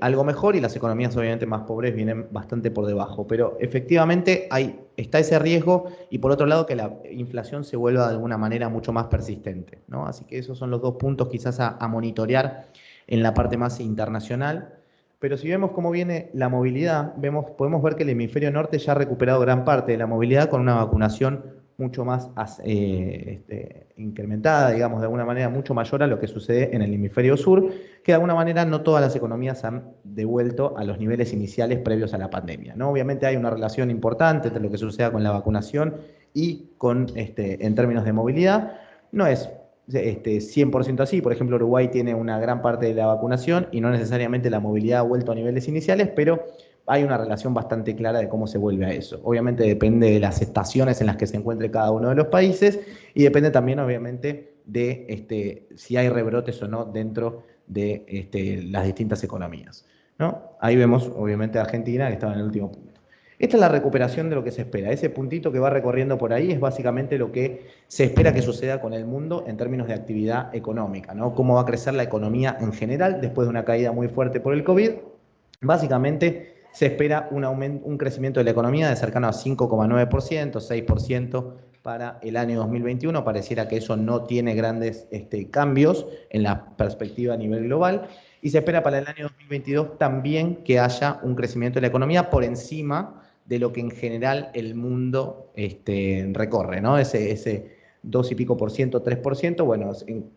algo mejor, y las economías obviamente más pobres vienen bastante por debajo. Pero efectivamente está ese riesgo, y por otro lado que la inflación se vuelva de alguna manera mucho más persistente, ¿no? Así que esos son los dos puntos quizás a monitorear en la parte más internacional. Pero si vemos cómo viene la movilidad, podemos ver que el hemisferio norte ya ha recuperado gran parte de la movilidad con una vacunación mucho más incrementada, digamos, de alguna manera mucho mayor a lo que sucede en el hemisferio sur, que de alguna manera no todas las economías han devuelto a los niveles iniciales previos a la pandemia, ¿no? Obviamente hay una relación importante entre lo que suceda con la vacunación y en términos de movilidad. No es 100% así. Por ejemplo, Uruguay tiene una gran parte de la vacunación y no necesariamente la movilidad ha vuelto a niveles iniciales, pero hay una relación bastante clara de cómo se vuelve a eso. Obviamente depende de las estaciones en las que se encuentre cada uno de los países, y depende también obviamente de si hay rebrotes o no dentro de las distintas economías, ¿no? Ahí vemos obviamente a Argentina, que estaba en el último punto. Esta es la recuperación de lo que se espera. Ese puntito que va recorriendo por ahí es básicamente lo que se espera que suceda con el mundo en términos de actividad económica, ¿no? Cómo va a crecer la economía en general después de una caída muy fuerte por el COVID. Básicamente se espera un crecimiento de la economía de cercano a 5,9%, 6% para el año 2021. Pareciera que eso no tiene grandes cambios en la perspectiva a nivel global. Y se espera para el año 2022 también que haya un crecimiento de la economía por encima de lo que en general el mundo recorre, ¿no? Ese 2 y pico por ciento, 3%, bueno,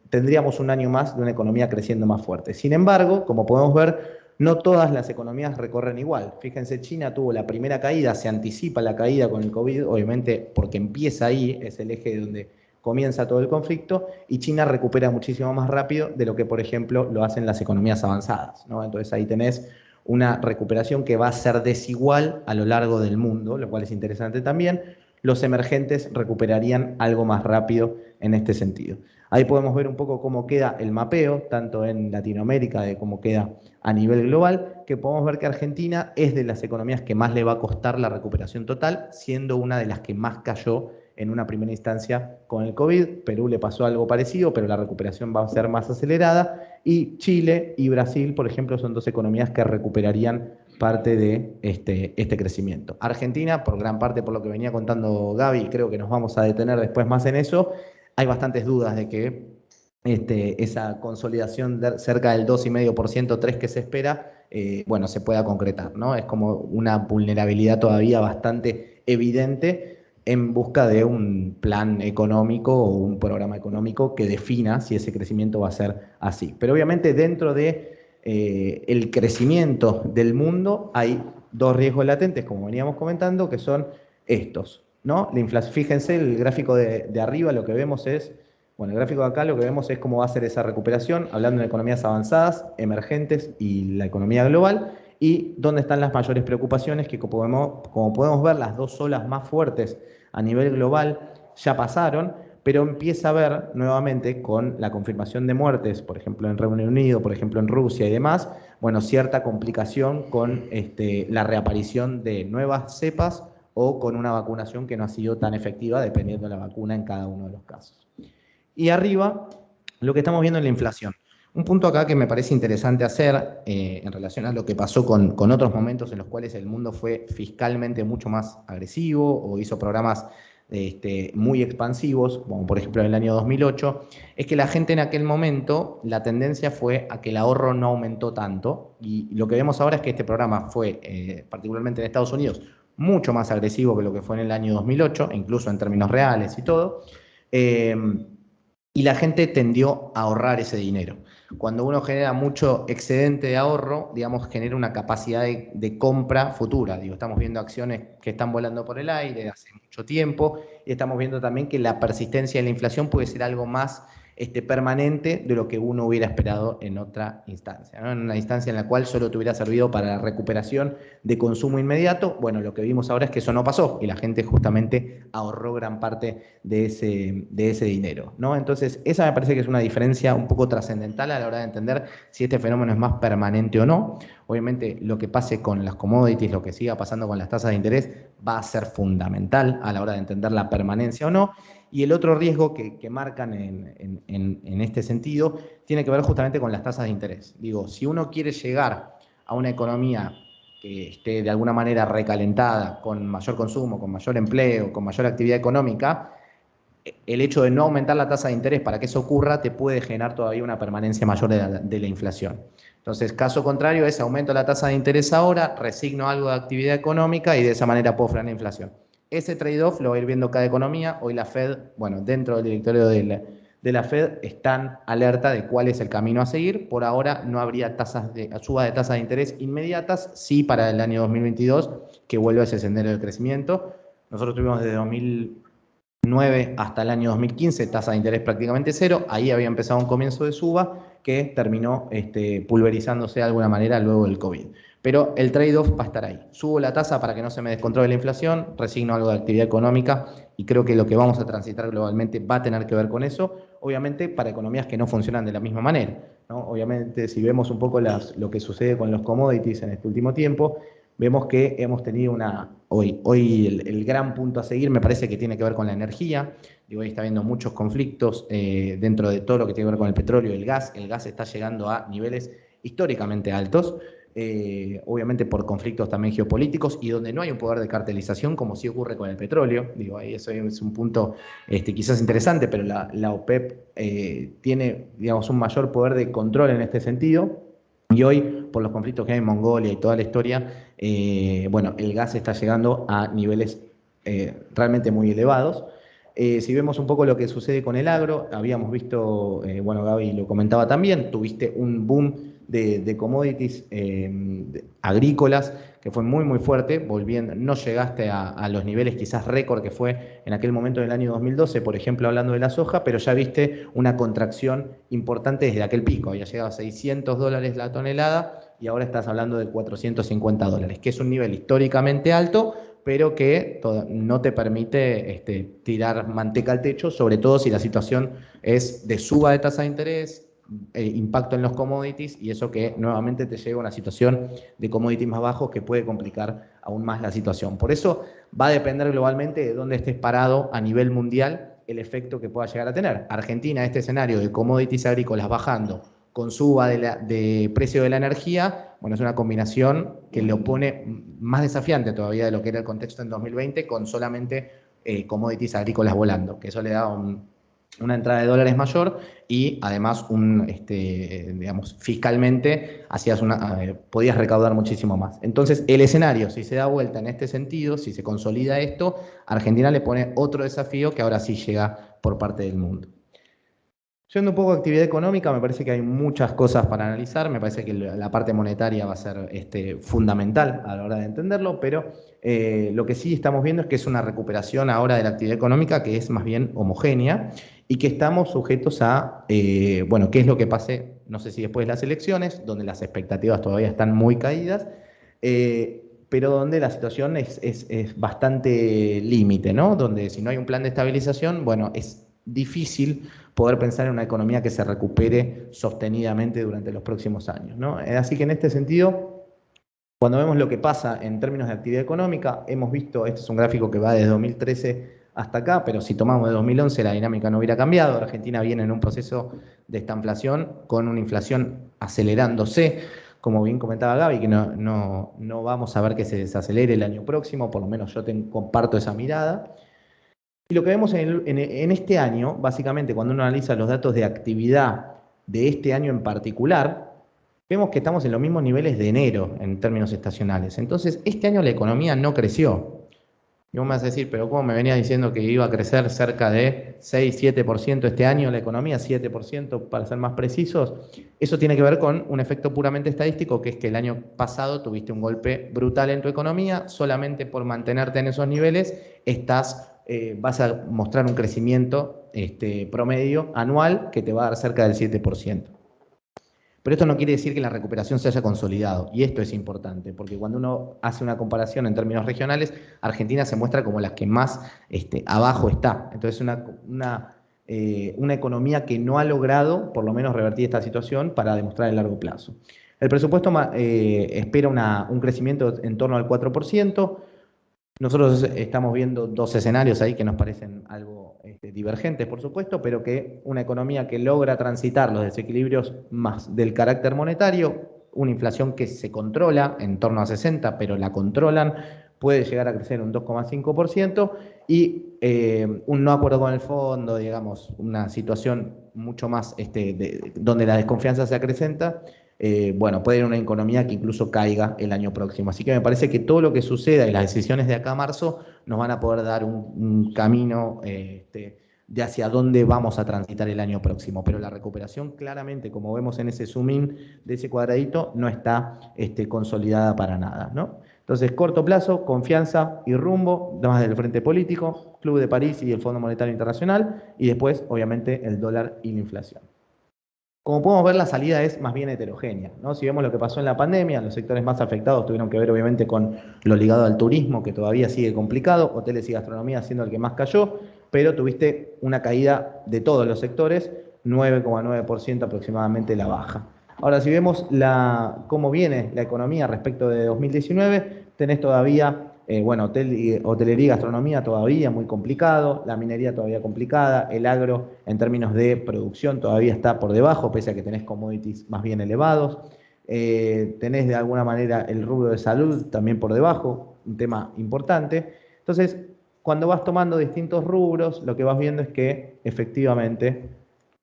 tendríamos un año más de una economía creciendo más fuerte. Sin embargo, como podemos ver, no todas las economías recorren igual. Fíjense, China tuvo la primera caída, se anticipa la caída con el COVID, obviamente porque empieza ahí, es el eje donde comienza todo el conflicto, y China recupera muchísimo más rápido de lo que, por ejemplo, lo hacen las economías avanzadas, ¿no? Entonces ahí tenés una recuperación que va a ser desigual a lo largo del mundo, lo cual es interesante también. Los emergentes recuperarían algo más rápido en este sentido. Ahí podemos ver un poco cómo queda el mapeo, tanto en Latinoamérica de cómo queda a nivel global, que podemos ver que Argentina es de las economías que más le va a costar la recuperación total, siendo una de las que más cayó en una primera instancia con el COVID. Perú le pasó algo parecido, pero la recuperación va a ser más acelerada, y Chile y Brasil, por ejemplo, son dos economías que recuperarían parte de este crecimiento. Argentina, por gran parte por lo que venía contando Gaby, creo que nos vamos a detener después más en eso, hay bastantes dudas de que esa consolidación de cerca del 2,5%, 3% que se espera, bueno, se pueda concretar, ¿no? Es como una vulnerabilidad todavía bastante evidente en busca de un plan económico o un programa económico que defina si ese crecimiento va a ser así. Pero obviamente dentro de el crecimiento del mundo hay dos riesgos latentes, como veníamos comentando, que son estos, ¿no? La inflación. Fíjense, el gráfico de arriba lo que vemos es, bueno, el gráfico de acá lo que vemos es cómo va a ser esa recuperación, hablando de economías avanzadas, emergentes y la economía global, y dónde están las mayores preocupaciones, que como podemos ver, las dos olas más fuertes a nivel global ya pasaron, pero empieza a haber nuevamente con la confirmación de muertes, por ejemplo en Reino Unido, por ejemplo en Rusia y demás, bueno, cierta complicación con la reaparición de nuevas cepas o con una vacunación que no ha sido tan efectiva dependiendo de la vacuna en cada uno de los casos. Y arriba, lo que estamos viendo es la inflación. Un punto acá que me parece interesante hacer en relación a lo que pasó con otros momentos en los cuales el mundo fue fiscalmente mucho más agresivo o hizo programas muy expansivos, como por ejemplo en el año 2008, es que la gente en aquel momento, la tendencia fue a que el ahorro no aumentó tanto, y lo que vemos ahora es que este programa fue, particularmente en Estados Unidos, mucho más agresivo que lo que fue en el año 2008, incluso en términos reales y todo, y la gente tendió a ahorrar ese dinero. Cuando uno genera mucho excedente de ahorro, digamos, genera una capacidad de compra futura. Digo, estamos viendo acciones que están volando por el aire hace mucho tiempo, y estamos viendo también que la persistencia de la inflación puede ser algo más permanente de lo que uno hubiera esperado en otra instancia, ¿no? En una instancia en la cual solo te hubiera servido para la recuperación de consumo inmediato. Bueno, lo que vimos ahora es que eso no pasó y la gente justamente ahorró gran parte de ese dinero, ¿no? Entonces, esa me parece que es una diferencia un poco trascendental a la hora de entender si este fenómeno es más permanente o no. Obviamente, lo que pase con las commodities, lo que siga pasando con las tasas de interés, va a ser fundamental a la hora de entender la permanencia o no. Y el otro riesgo que marcan en este sentido tiene que ver justamente con las tasas de interés. Digo, si uno quiere llegar a una economía que esté de alguna manera recalentada, con mayor consumo, con mayor empleo, con mayor actividad económica, el hecho de no aumentar la tasa de interés para que eso ocurra te puede generar todavía una permanencia mayor de la inflación. Entonces, caso contrario es aumento la tasa de interés ahora, resigno algo de actividad económica y de esa manera puedo frenar la inflación. Ese trade-off lo va a ir viendo cada economía. Hoy la Fed, bueno, dentro del directorio de la Fed están alerta de cuál es el camino a seguir. Por ahora no habría suba de tasas de interés inmediatas, sí para el año 2022, que vuelva a ese sendero de crecimiento. Nosotros tuvimos desde 2009 hasta el año 2015 tasa de interés prácticamente cero. Ahí había empezado un comienzo de suba que terminó pulverizándose de alguna manera luego del COVID. Pero el trade-off va a estar ahí. Subo la tasa para que no se me descontrole la inflación, resigno algo de actividad económica y creo que lo que vamos a transitar globalmente va a tener que ver con eso, obviamente para economías que no funcionan de la misma manera, ¿no? Obviamente si vemos un poco lo que sucede con los commodities en este último tiempo, vemos que hemos tenido hoy el gran punto a seguir me parece que tiene que ver con la energía. Hoy está habiendo muchos conflictos dentro de todo lo que tiene que ver con el petróleo y el gas. El gas está llegando a niveles históricamente altos. Obviamente por conflictos también geopolíticos y donde no hay un poder de cartelización como sí ocurre con el petróleo. Ahí eso es un punto quizás interesante, pero la OPEP tiene, digamos, un mayor poder de control en este sentido. Y hoy, por los conflictos que hay en Mongolia y toda la historia, bueno, el gas está llegando a niveles realmente muy elevados. Si vemos un poco lo que sucede con el agro, habíamos visto, bueno, Gaby lo comentaba también, tuviste un boom de commodities agrícolas que fue muy muy fuerte, no llegaste a los niveles quizás récord que fue en aquel momento en el año 2012, por ejemplo hablando de la soja, pero ya viste una contracción importante desde aquel pico, había llegado a $600 la tonelada y ahora estás hablando de $450, que es un nivel históricamente alto, pero que no te permite tirar manteca al techo, sobre todo si la situación es de suba de tasa de interés, impacto en los commodities y eso que nuevamente te lleva a una situación de commodities más bajos que puede complicar aún más la situación. Por eso va a depender globalmente de dónde estés parado a nivel mundial el efecto que pueda llegar a tener. Argentina, este escenario de commodities agrícolas bajando con suba de precio de la energía, bueno, es una combinación que lo pone más desafiante todavía de lo que era el contexto en 2020 con solamente commodities agrícolas volando, que eso le da una entrada de dólares mayor y además digamos, fiscalmente podías recaudar muchísimo más. Entonces, el escenario, si se da vuelta en este sentido, si se consolida esto, Argentina le pone otro desafío que ahora sí llega por parte del mundo. Yendo un poco a actividad económica, me parece que hay muchas cosas para analizar, me parece que la parte monetaria va a ser fundamental a la hora de entenderlo, pero lo que sí estamos viendo es que es una recuperación ahora de la actividad económica que es más bien homogénea y que estamos sujetos a, bueno, qué es lo que pase, no sé si después de las elecciones, donde las expectativas todavía están muy caídas, pero donde la situación es bastante límite, ¿no? Donde si no hay un plan de estabilización, bueno, es difícil poder pensar en una economía que se recupere sostenidamente durante los próximos años, ¿no? Así que en este sentido, cuando vemos lo que pasa en términos de actividad económica, hemos visto, este es un gráfico que va desde 2013 hasta acá, pero si tomamos de 2011 la dinámica no hubiera cambiado. Argentina viene en un proceso de estanflación con una inflación acelerándose, como bien comentaba Gaby, que no vamos a ver que se desacelere el año próximo, por lo menos yo comparto esa mirada. Y lo que vemos en este año, básicamente cuando uno analiza los datos de actividad de este año en particular, vemos que estamos en los mismos niveles de enero en términos estacionales. Entonces, este año la economía no creció. Y vos me vas a decir, pero ¿cómo me venías diciendo que iba a crecer cerca de 6-7% este año la economía, 7% para ser más precisos? Eso tiene que ver con un efecto puramente estadístico, que es que el año pasado tuviste un golpe brutal en tu economía, solamente por mantenerte en esos niveles vas a mostrar un crecimiento promedio anual que te va a dar cerca del 7%. Pero esto no quiere decir que la recuperación se haya consolidado, y esto es importante, porque cuando uno hace una comparación en términos regionales, Argentina se muestra como la que más abajo está. Entonces, una economía que no ha logrado, por lo menos, revertir esta situación para demostrar el largo plazo. El presupuesto espera un crecimiento en torno al 4%. Nosotros estamos viendo dos escenarios ahí que nos parecen algo divergentes, por supuesto, pero que una economía que logra transitar los desequilibrios más del carácter monetario, una inflación que se controla en torno a 60, pero la controlan, puede llegar a crecer un 2,5%, y un no acuerdo con el fondo, digamos, una situación mucho más donde la desconfianza se acrecenta. Puede ir una economía que incluso caiga el año próximo. Así que me parece que todo lo que suceda y las decisiones de acá a marzo nos van a poder dar un camino de hacia dónde vamos a transitar el año próximo. Pero la recuperación, claramente, como vemos en ese zoom in de ese cuadradito, no está consolidada para nada, ¿no? Entonces, corto plazo, confianza y rumbo, más del Frente Político, Club de París y el Fondo Monetario Internacional, y después, obviamente, el dólar y la inflación. Como podemos ver, la salida es más bien heterogénea, ¿no? Si vemos lo que pasó en la pandemia, los sectores más afectados tuvieron que ver obviamente con lo ligado al turismo, que todavía sigue complicado, hoteles y gastronomía siendo el que más cayó, pero tuviste una caída de todos los sectores, 9,9% aproximadamente la baja. Ahora, si vemos cómo viene la economía respecto de 2019, tenés todavía hotelería y gastronomía todavía muy complicado, la minería todavía complicada, el agro en términos de producción todavía está por debajo, pese a que tenés commodities más bien elevados. Tenés de alguna manera el rubro de salud también por debajo, un tema importante. Entonces, cuando vas tomando distintos rubros, lo que vas viendo es que efectivamente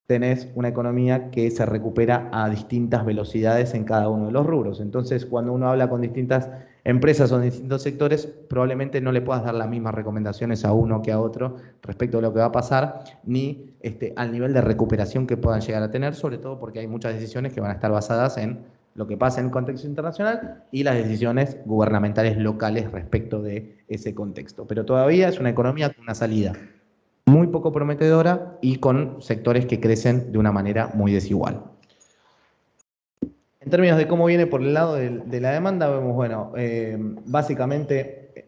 tenés una economía que se recupera a distintas velocidades en cada uno de los rubros. Entonces, cuando uno habla con distintas empresas o distintos sectores, probablemente no le puedas dar las mismas recomendaciones a uno que a otro respecto a lo que va a pasar, ni al nivel de recuperación que puedan llegar a tener, sobre todo porque hay muchas decisiones que van a estar basadas en lo que pasa en el contexto internacional y las decisiones gubernamentales locales respecto de ese contexto. Pero todavía es una economía con una salida muy poco prometedora y con sectores que crecen de una manera muy desigual. En términos de cómo viene por el lado de la demanda, vemos, básicamente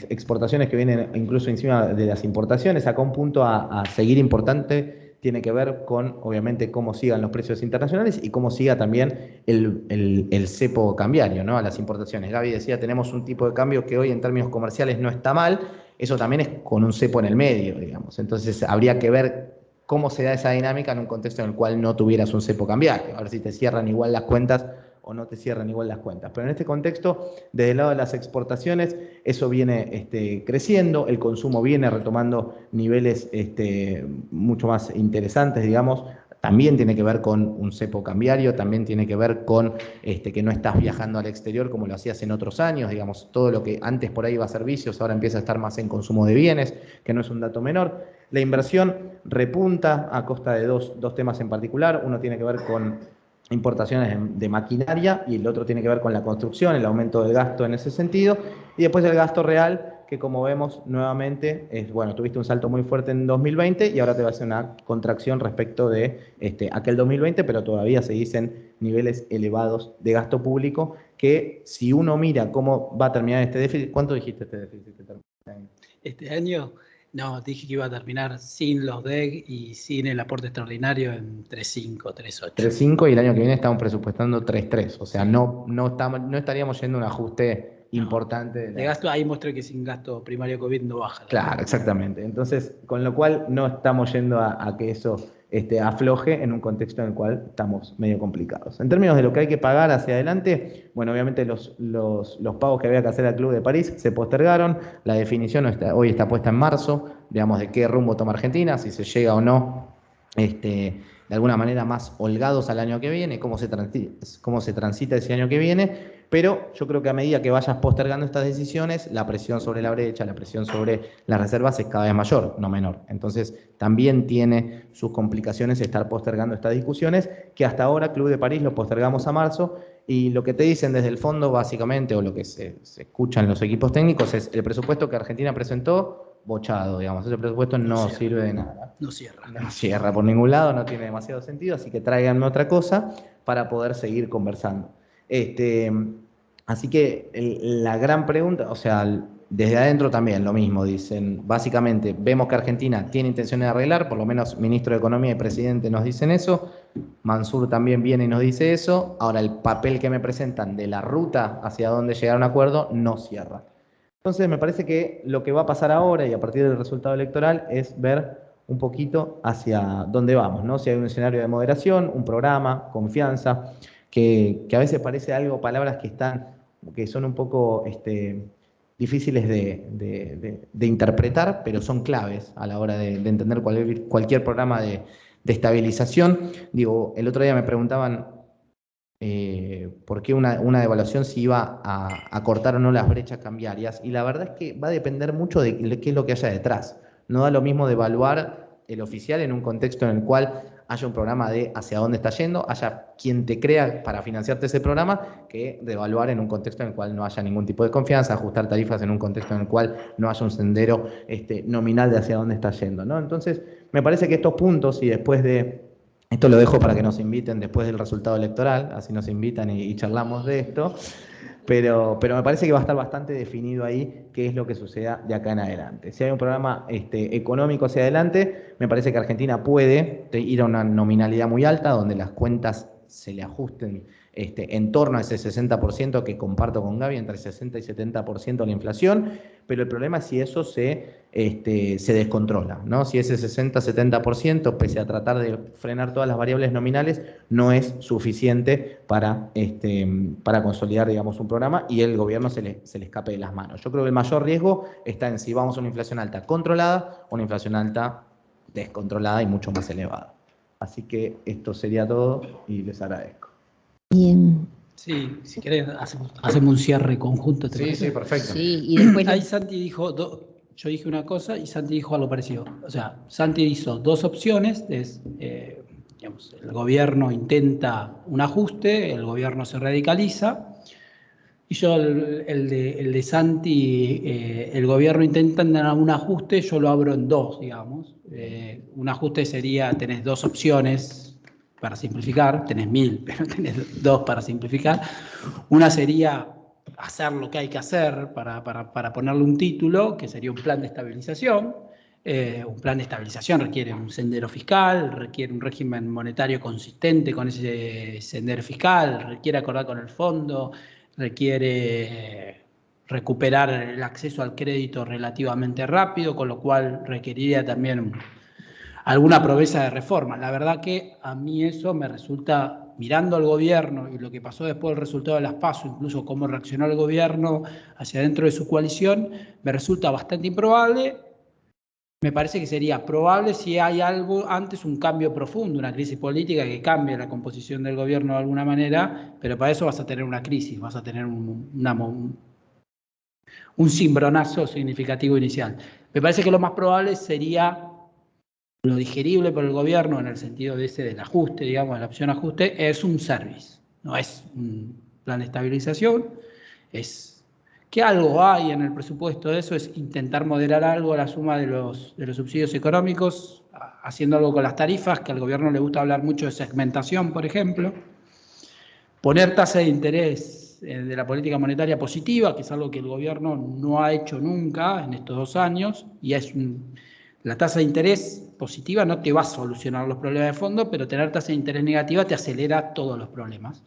exportaciones que vienen incluso encima de las importaciones. Acá un punto a seguir importante tiene que ver con, obviamente, cómo sigan los precios internacionales y cómo siga también el cepo cambiario, ¿no? A las importaciones. Gaby decía, tenemos un tipo de cambio que hoy en términos comerciales no está mal, eso también es con un cepo en el medio, digamos. Entonces habría que ver cómo se da esa dinámica en un contexto en el cual no tuvieras un cepo cambiario, a ver si te cierran igual las cuentas o no te cierran igual las cuentas. Pero en este contexto, desde el lado de las exportaciones, eso viene creciendo, el consumo viene retomando niveles mucho más interesantes, digamos. También tiene que ver con un cepo cambiario, también tiene que ver con que no estás viajando al exterior como lo hacías en otros años, digamos, todo lo que antes por ahí iba a servicios, ahora empieza a estar más en consumo de bienes, que no es un dato menor. La inversión repunta a costa de dos temas en particular, uno tiene que ver con importaciones de maquinaria y el otro tiene que ver con la construcción, el aumento del gasto en ese sentido, y después el gasto real, que como vemos nuevamente, tuviste un salto muy fuerte en 2020 y ahora te va a hacer una contracción respecto de aquel 2020, pero todavía se dicen niveles elevados de gasto público, que si uno mira cómo va a terminar este déficit, ¿cuánto dijiste este déficit? Este año, no, dije que iba a terminar sin los DEC y sin el aporte extraordinario en 3.5, 3.8. 3.5 y el año que viene estamos presupuestando 3.3, o sea, no estaríamos yendo a un ajuste importante. De gasto, ahí mostré que sin gasto primario COVID no baja. Claro, exactamente. Entonces, con lo cual no estamos yendo a que eso afloje en un contexto en el cual estamos medio complicados. En términos de lo que hay que pagar hacia adelante, bueno, obviamente los pagos que había que hacer al Club de París se postergaron. La definición hoy está puesta en marzo, digamos, de qué rumbo toma Argentina, si se llega o no, de alguna manera más holgados al año que viene, cómo se transita ese año que viene. Pero yo creo que a medida que vayas postergando estas decisiones, la presión sobre la brecha, la presión sobre las reservas es cada vez mayor, no menor. Entonces, también tiene sus complicaciones estar postergando estas discusiones, que hasta ahora, Club de París, lo postergamos a marzo, y lo que te dicen desde el fondo, básicamente, o lo que se escucha en los equipos técnicos, es el presupuesto que Argentina presentó, bochado, digamos. Ese presupuesto no sirve de nada. No cierra. No cierra por ningún lado, no tiene demasiado sentido, así que tráiganme otra cosa para poder seguir conversando. Así que la gran pregunta, o sea, desde adentro también lo mismo, dicen, básicamente vemos que Argentina tiene intención de arreglar, por lo menos ministro de Economía y presidente nos dicen eso, Mansur también viene y nos dice eso, ahora el papel que me presentan de la ruta hacia dónde llegar a un acuerdo no cierra. Entonces me parece que lo que va a pasar ahora y a partir del resultado electoral es ver un poquito hacia dónde vamos, ¿no? Si hay un escenario de moderación, un programa, confianza, que a veces parece algo, palabras que son un poco difíciles de interpretar, pero son claves a la hora de entender cualquier programa de estabilización. Digo, el otro día me preguntaban por qué una devaluación si iba a cortar o no las brechas cambiarias, y la verdad es que va a depender mucho de qué es lo que haya detrás. No da lo mismo devaluar el oficial en un contexto en el cual haya un programa de hacia dónde está yendo, haya quien te crea para financiarte ese programa, que devaluar en un contexto en el cual no haya ningún tipo de confianza, ajustar tarifas en un contexto en el cual no haya un sendero nominal de hacia dónde está yendo, ¿no? Entonces, me parece que estos puntos, y después esto lo dejo para que nos inviten después del resultado electoral, así nos invitan y charlamos de esto, pero me parece que va a estar bastante definido ahí qué es lo que suceda de acá en adelante. Si hay un programa económico hacia adelante, me parece que Argentina puede ir a una nominalidad muy alta, donde las cuentas se le ajusten en torno a ese 60% que comparto con Gaby, entre 60 y 70% la inflación, pero el problema es si eso se descontrola, ¿no? Si ese 60-70%, pese a tratar de frenar todas las variables nominales, no es suficiente para consolidar, digamos, un programa y el gobierno se le escape de las manos. Yo creo que el mayor riesgo está en si vamos a una inflación alta controlada o una inflación alta descontrolada y mucho más elevada. Así que esto sería todo y les agradezco. Bien. Sí, si querés hacemos un cierre conjunto. Sí, perfecto. Sí, y después ahí Santi dijo, yo dije una cosa y Santi dijo algo parecido. O sea, Santi hizo dos opciones, digamos, el gobierno intenta un ajuste, el gobierno se radicaliza, y yo el de Santi, el gobierno intenta un ajuste, yo lo abro en dos, digamos. Un ajuste sería, tenés dos opciones para simplificar, tenés 1000, pero tenés dos para simplificar. Una sería hacer lo que hay que hacer para ponerle un título, que sería un plan de estabilización. Un plan de estabilización requiere un sendero fiscal, requiere un régimen monetario consistente con ese sendero fiscal, requiere acordar con el fondo, requiere recuperar el acceso al crédito relativamente rápido, con lo cual requeriría también alguna promesa de reforma. La verdad que a mí eso me resulta, mirando al gobierno y lo que pasó después del resultado de las PASO, incluso cómo reaccionó el gobierno hacia dentro de su coalición, me resulta bastante improbable. Me parece que sería probable si hay algo antes, un cambio profundo, una crisis política que cambie la composición del gobierno de alguna manera, pero para eso vas a tener una crisis, vas a tener un cimbronazo significativo inicial. Me parece que lo más probable sería lo digerible por el gobierno en el sentido del ajuste, digamos, de la opción ajuste, es un service, no es un plan de estabilización, es que algo hay en el presupuesto de eso, es intentar moderar algo la suma de los subsidios económicos, haciendo algo con las tarifas, que al gobierno le gusta hablar mucho de segmentación, por ejemplo, poner tasa de interés de la política monetaria positiva, que es algo que el gobierno no ha hecho nunca en estos 2 años, y la tasa de interés positiva no te va a solucionar los problemas de fondo, pero tener tasa de interés negativa te acelera todos los problemas.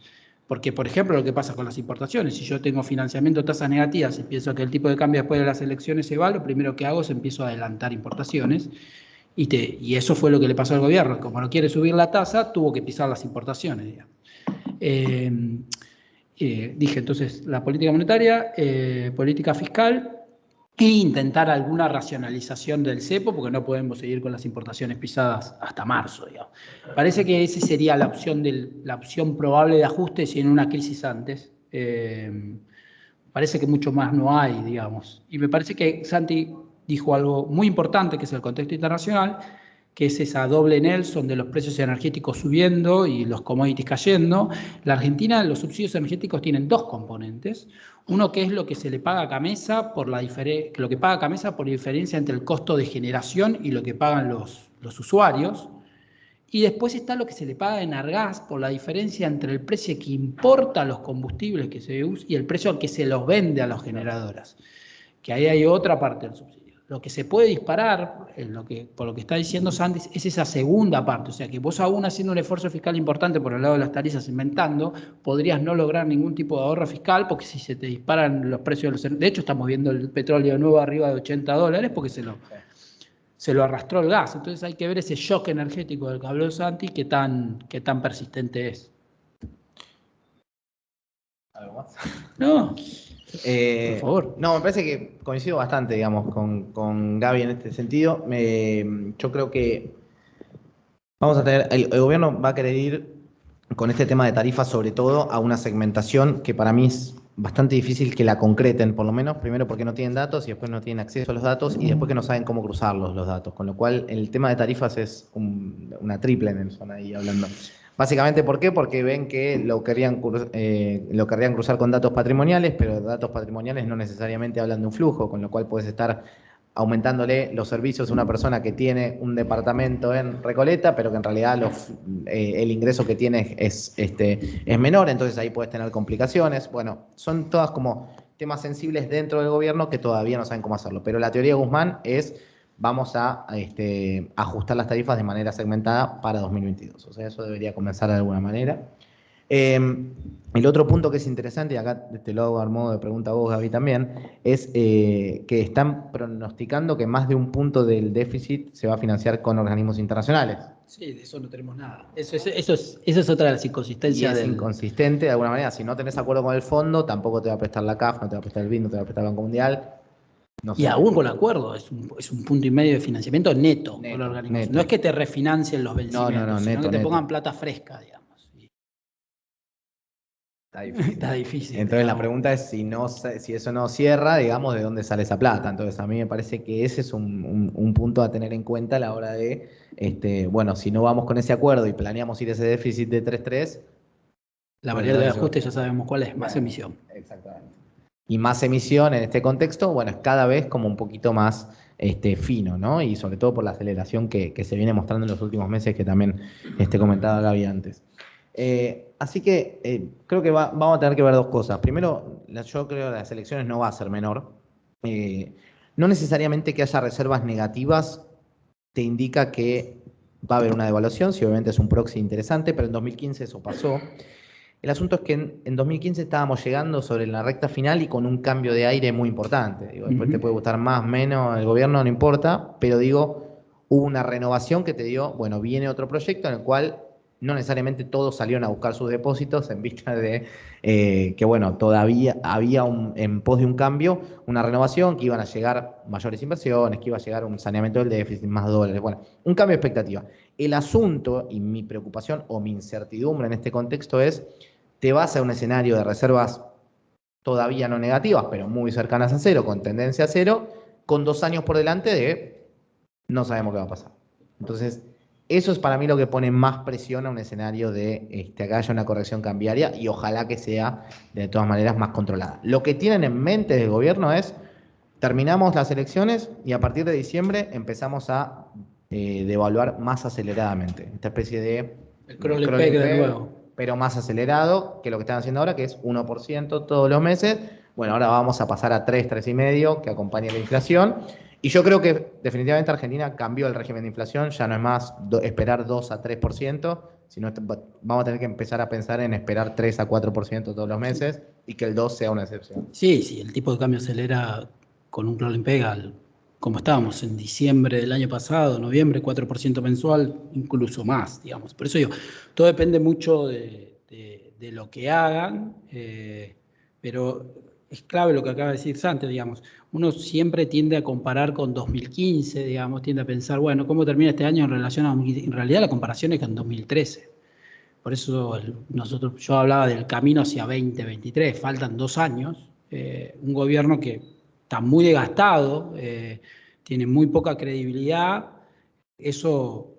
Porque, por ejemplo, lo que pasa con las importaciones, si yo tengo financiamiento a tasas negativas y pienso que el tipo de cambio después de las elecciones se va, lo primero que hago es empiezo a adelantar importaciones. Y eso fue lo que le pasó al gobierno. Como no quiere subir la tasa, tuvo que pisar las importaciones, digamos. Dije, entonces, la política monetaria, política fiscal e intentar alguna racionalización del cepo, porque no podemos seguir con las importaciones pisadas hasta marzo, digamos. Parece que esa sería la opción probable de ajuste si en una crisis antes. Parece que mucho más no hay, digamos. Y me parece que Santi dijo algo muy importante, que es el contexto internacional, que es esa doble Nelson de los precios energéticos subiendo y los commodities cayendo. La Argentina, los subsidios energéticos tienen dos componentes. Uno que es lo que se le paga a Camesa por la diferencia entre el costo de generación y lo que pagan los usuarios. Y después está lo que se le paga en Argas por la diferencia entre el precio que importa los combustibles que se usan y el precio al que se los vende a las generadoras. Que ahí hay otra parte del subsidio. Lo que se puede disparar, por lo que está diciendo Santi, es esa segunda parte. O sea, que vos aún haciendo un esfuerzo fiscal importante por el lado de las tarifas, inventando, podrías no lograr ningún tipo de ahorro fiscal, porque si se te disparan los precios de los... De hecho, estamos viendo el petróleo nuevo arriba de $80 porque se lo arrastró el gas. Entonces hay que ver ese shock energético del que habló Santi, qué tan persistente es. ¿Algo más? No. Por favor. No, me parece que coincido bastante, digamos, con Gaby en este sentido. Yo creo que vamos a tener, el gobierno va a querer ir con este tema de tarifas, sobre todo, a una segmentación que para mí es bastante difícil que la concreten, por lo menos, primero porque no tienen datos y después no tienen acceso a los datos y después que no saben cómo cruzarlos los datos, con lo cual el tema de tarifas es una triple Nelson ahí hablando. Básicamente, ¿por qué? Porque ven que lo querrían cruzar con datos patrimoniales, pero datos patrimoniales no necesariamente hablan de un flujo, con lo cual puedes estar aumentándole los servicios a una persona que tiene un departamento en Recoleta, pero que en realidad el ingreso que tiene es menor, entonces ahí puedes tener complicaciones. Bueno, son todas como temas sensibles dentro del gobierno que todavía no saben cómo hacerlo, pero la teoría de Guzmán es: vamos a ajustar las tarifas de manera segmentada para 2022. O sea, eso debería comenzar de alguna manera. El otro punto que es interesante, y acá te lo hago a modo de pregunta a vos, Gaby, también, es que están pronosticando que más de un punto del déficit se va a financiar con organismos internacionales. Sí, de eso no tenemos nada. Eso es otra de las inconsistencias. Y es inconsistente de alguna manera. Si no tenés acuerdo con el fondo, tampoco te va a prestar la CAF, no te va a prestar el BID, no te va a prestar el Banco Mundial. No sé. Y aún con acuerdo, es un 1,5 punto de financiamiento neto con los organismos. Neto. No es que te refinancien los vencimientos, sino que te pongan plata fresca, digamos. Está difícil. Entonces la pregunta es si eso no cierra, digamos, ¿de dónde sale esa plata? Entonces a mí me parece que ese es un punto a tener en cuenta a la hora de, bueno, si no vamos con ese acuerdo y planeamos ir a ese déficit de 3.3... La variable de ajuste ya sabemos cuál es, más emisión. Exactamente. Y más emisión en este contexto, bueno, es cada vez como un poquito más fino, ¿no? Y sobre todo por la aceleración que se viene mostrando en los últimos meses, que también comentaba Gaby antes. Así que creo que vamos a tener que ver dos cosas. Primero, yo creo que las elecciones no va a ser menor. No necesariamente que haya reservas negativas te indica que va a haber una devaluación, si obviamente es un proxy interesante, pero en 2015 eso pasó. El asunto es que en 2015 estábamos llegando sobre la recta final y con un cambio de aire muy importante. Digo, después te puede gustar más, menos, el gobierno no importa, pero digo, hubo una renovación que te dio, bueno, viene otro proyecto en el cual no necesariamente todos salieron a buscar sus depósitos en vista de que, bueno, todavía había en pos de un cambio, una renovación, que iban a llegar mayores inversiones, que iba a llegar un saneamiento del déficit, más dólares, bueno, un cambio de expectativa. El asunto y mi preocupación o mi incertidumbre en este contexto es: te vas a un escenario de reservas todavía no negativas, pero muy cercanas a cero, con tendencia a cero, con 2 años por delante de no sabemos qué va a pasar. Entonces, eso es para mí lo que pone más presión a un escenario de que haya una corrección cambiaria y ojalá que sea de todas maneras más controlada. Lo que tienen en mente del gobierno es: terminamos las elecciones y a partir de diciembre empezamos a devaluar más aceleradamente. Esta especie de... El crawl and peg de nuevo. Pero más acelerado que lo que están haciendo ahora, que es 1% todos los meses. Bueno, ahora vamos a pasar a 3, 3,5, que acompañe la inflación. Y yo creo que definitivamente Argentina cambió el régimen de inflación, ya no es más esperar 2 a 3%, sino vamos a tener que empezar a pensar en esperar 3 a 4% todos los meses y que el 2 sea una excepción. Sí, sí, el tipo de cambio acelera con un claro pega, como estábamos en diciembre del año pasado, noviembre, 4% mensual, incluso más, digamos. Por eso digo, todo depende mucho de lo que hagan, pero es clave lo que acaba de decir Santi, digamos. Uno siempre tiende a comparar con 2015, digamos, tiende a pensar, bueno, ¿cómo termina este año en relación a... En realidad la comparación es con 2013. Por eso yo hablaba del camino hacia 2023, faltan 2 años, un gobierno que está muy desgastado, tiene muy poca credibilidad. Eso,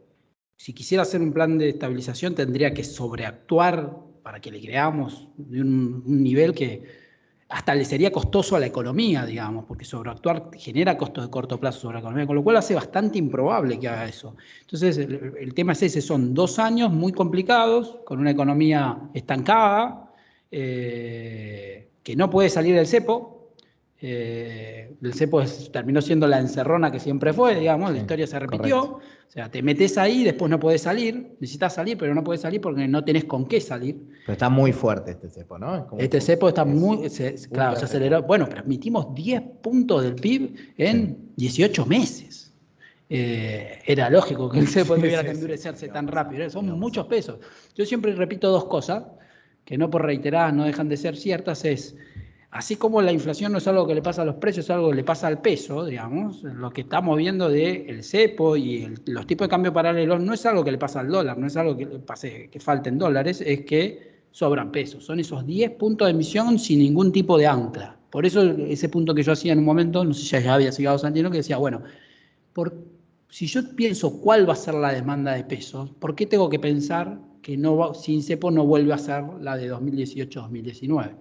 si quisiera hacer un plan de estabilización, tendría que sobreactuar para que le creamos de un nivel que hasta le sería costoso a la economía, digamos, porque sobreactuar genera costos de corto plazo sobre la economía, con lo cual hace bastante improbable que haga eso. Entonces, el tema es ese, son 2 años muy complicados, con una economía estancada, que no puede salir del cepo. El cepo terminó siendo la encerrona que siempre fue, digamos, sí, la historia se repitió. Correcto. O sea, te metes ahí, después no podés salir, necesitas salir, pero no podés salir porque no tenés con qué salir. Pero está muy fuerte este cepo, ¿no? Este cepo está claro, se aceleró. Bueno, pero admitimos 10 puntos del PIB en 18 meses. Era lógico que el cepo tuviera que endurecerse tan rápido. Son muchos pesos. Yo siempre repito 2 cosas, que no por reiteradas no dejan de ser ciertas, es... Así como la inflación no es algo que le pasa a los precios, es algo que le pasa al peso, digamos, lo que estamos viendo del cepo y los tipos de cambio paralelos no es algo que le pasa al dólar, no es algo que le pase que falten dólares, es que sobran pesos. Son esos 10 puntos de emisión sin ningún tipo de ancla. Por eso ese punto que yo hacía en un momento, no sé si ya había llegado Santino, que decía, bueno, si yo pienso cuál va a ser la demanda de pesos, ¿por qué tengo que pensar que sin cepo no vuelve a ser la de 2018-2019?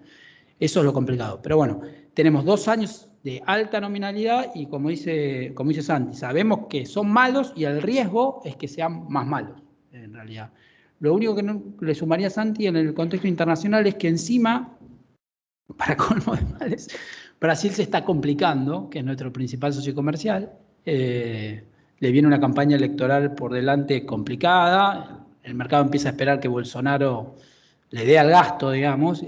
Eso es lo complicado. Pero bueno, tenemos 2 años de alta nominalidad y como dice Santi, sabemos que son malos y el riesgo es que sean más malos, en realidad. Lo único que le sumaría a Santi en el contexto internacional es que encima, para colmo de males, Brasil se está complicando, que es nuestro principal socio comercial. Le viene una campaña electoral por delante complicada. El mercado empieza a esperar que Bolsonaro le dé al gasto, digamos,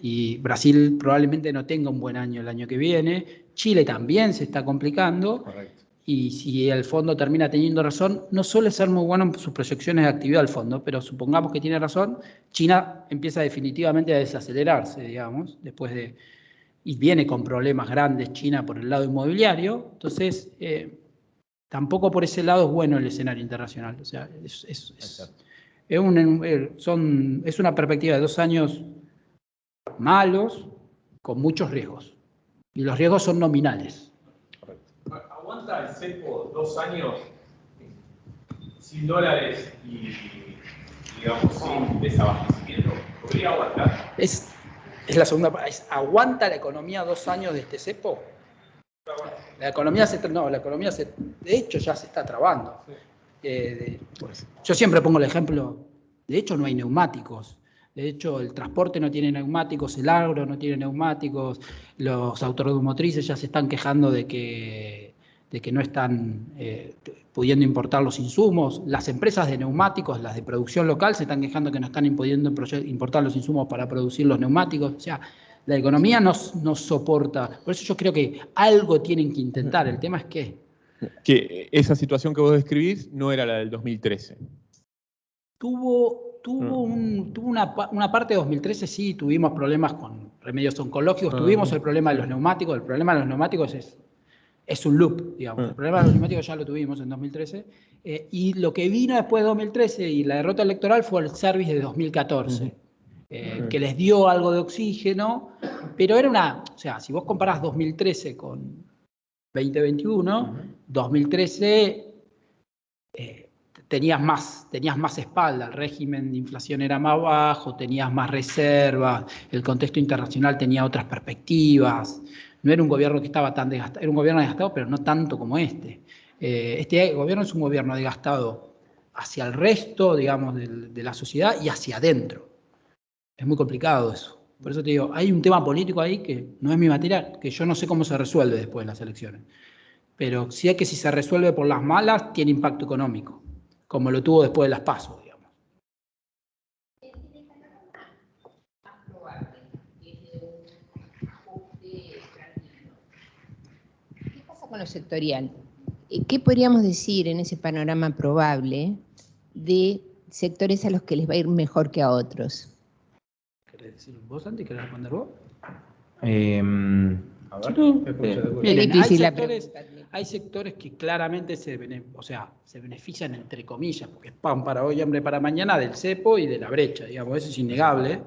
y Brasil probablemente no tenga un buen año el año que viene. Chile también se está complicando. Correcto. Y si el fondo termina teniendo razón, no suele ser muy bueno en sus proyecciones de actividad del fondo, pero supongamos que tiene razón, China empieza definitivamente a desacelerarse, digamos, y viene con problemas grandes China por el lado inmobiliario. Entonces, tampoco por ese lado es bueno el escenario internacional. O sea, es una perspectiva de 2 años malos con muchos riesgos. Y los riesgos son nominales. ¿Aguanta el cepo 2 años sin dólares y, digamos, sin desabastecimiento? ¿Podría aguantar? Es la segunda parte. ¿Aguanta la economía 2 años de este cepo? La economía de hecho ya se está trabando. Yo siempre pongo el ejemplo, de hecho no hay neumáticos. De hecho, el transporte no tiene neumáticos, el agro no tiene neumáticos, los automotrices ya se están quejando de que no están pudiendo importar los insumos. Las empresas de neumáticos, las de producción local, se están quejando que no están pudiendo importar los insumos para producir los neumáticos. O sea, la economía no soporta. Por eso yo creo que algo tienen que intentar. El tema es que esa situación que vos describís no era la del 2013. Tuvo una parte de 2013, sí, tuvimos problemas con remedios oncológicos, tuvimos el problema de los neumáticos. El problema de los neumáticos es un loop, digamos. El problema de los neumáticos ya lo tuvimos en 2013. Y lo que vino después de 2013 y la derrota electoral fue el service de 2014, que les dio algo de oxígeno, pero era o sea, si vos comparás 2013 con 2021, 2013... tenías más espalda, el régimen de inflación era más bajo, tenías más reservas, el contexto internacional tenía otras perspectivas, no era un gobierno que estaba tan desgastado, era un gobierno desgastado, pero no tanto como este. Este gobierno es un gobierno desgastado hacia el resto, digamos, de la sociedad y hacia adentro. Es muy complicado eso. Por eso te digo, hay un tema político ahí que no es mi materia, que yo no sé cómo se resuelve después de las elecciones. Pero sí es que si se resuelve por las malas, tiene impacto económico, como lo tuvo después de las PASO, digamos. con lo sectorial. ¿Qué podríamos decir en ese panorama probable de sectores a los que les va a ir mejor que a otros? ¿Querés decir vos, Santi? ¿Querés responder vos? A ver. Miren, difícil hay sectores que claramente se benefician entre comillas, porque es pan para hoy, hambre para mañana, del cepo y de la brecha, digamos, eso es innegable.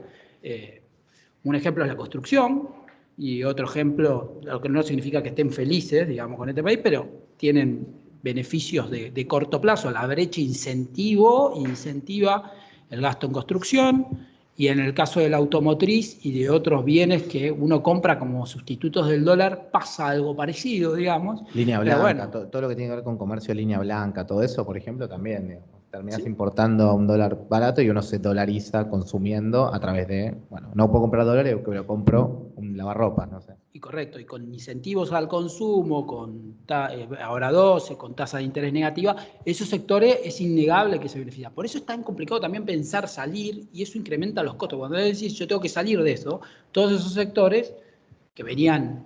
Un ejemplo es la construcción, y otro ejemplo, lo que no significa que estén felices, digamos, con este país, pero tienen beneficios de corto plazo. La brecha incentiva el gasto en construcción, y en el caso de la automotriz y de otros bienes que uno compra como sustitutos del dólar, pasa algo parecido, digamos. Línea blanca, bueno, todo lo que tiene que ver con comercio de línea blanca, todo eso, por ejemplo, también, digamos, terminás ¿sí? importando a un dólar barato y uno se dolariza consumiendo a través de, bueno, no puedo comprar dólares, pero compro un lavarropas, no sé. Y correcto, y con incentivos al consumo, con ahora 12, con tasa de interés negativa, esos sectores es innegable que se benefician. Por eso es tan complicado también pensar salir, y eso incrementa los costos. Cuando decís yo tengo que salir de eso, todos esos sectores que venían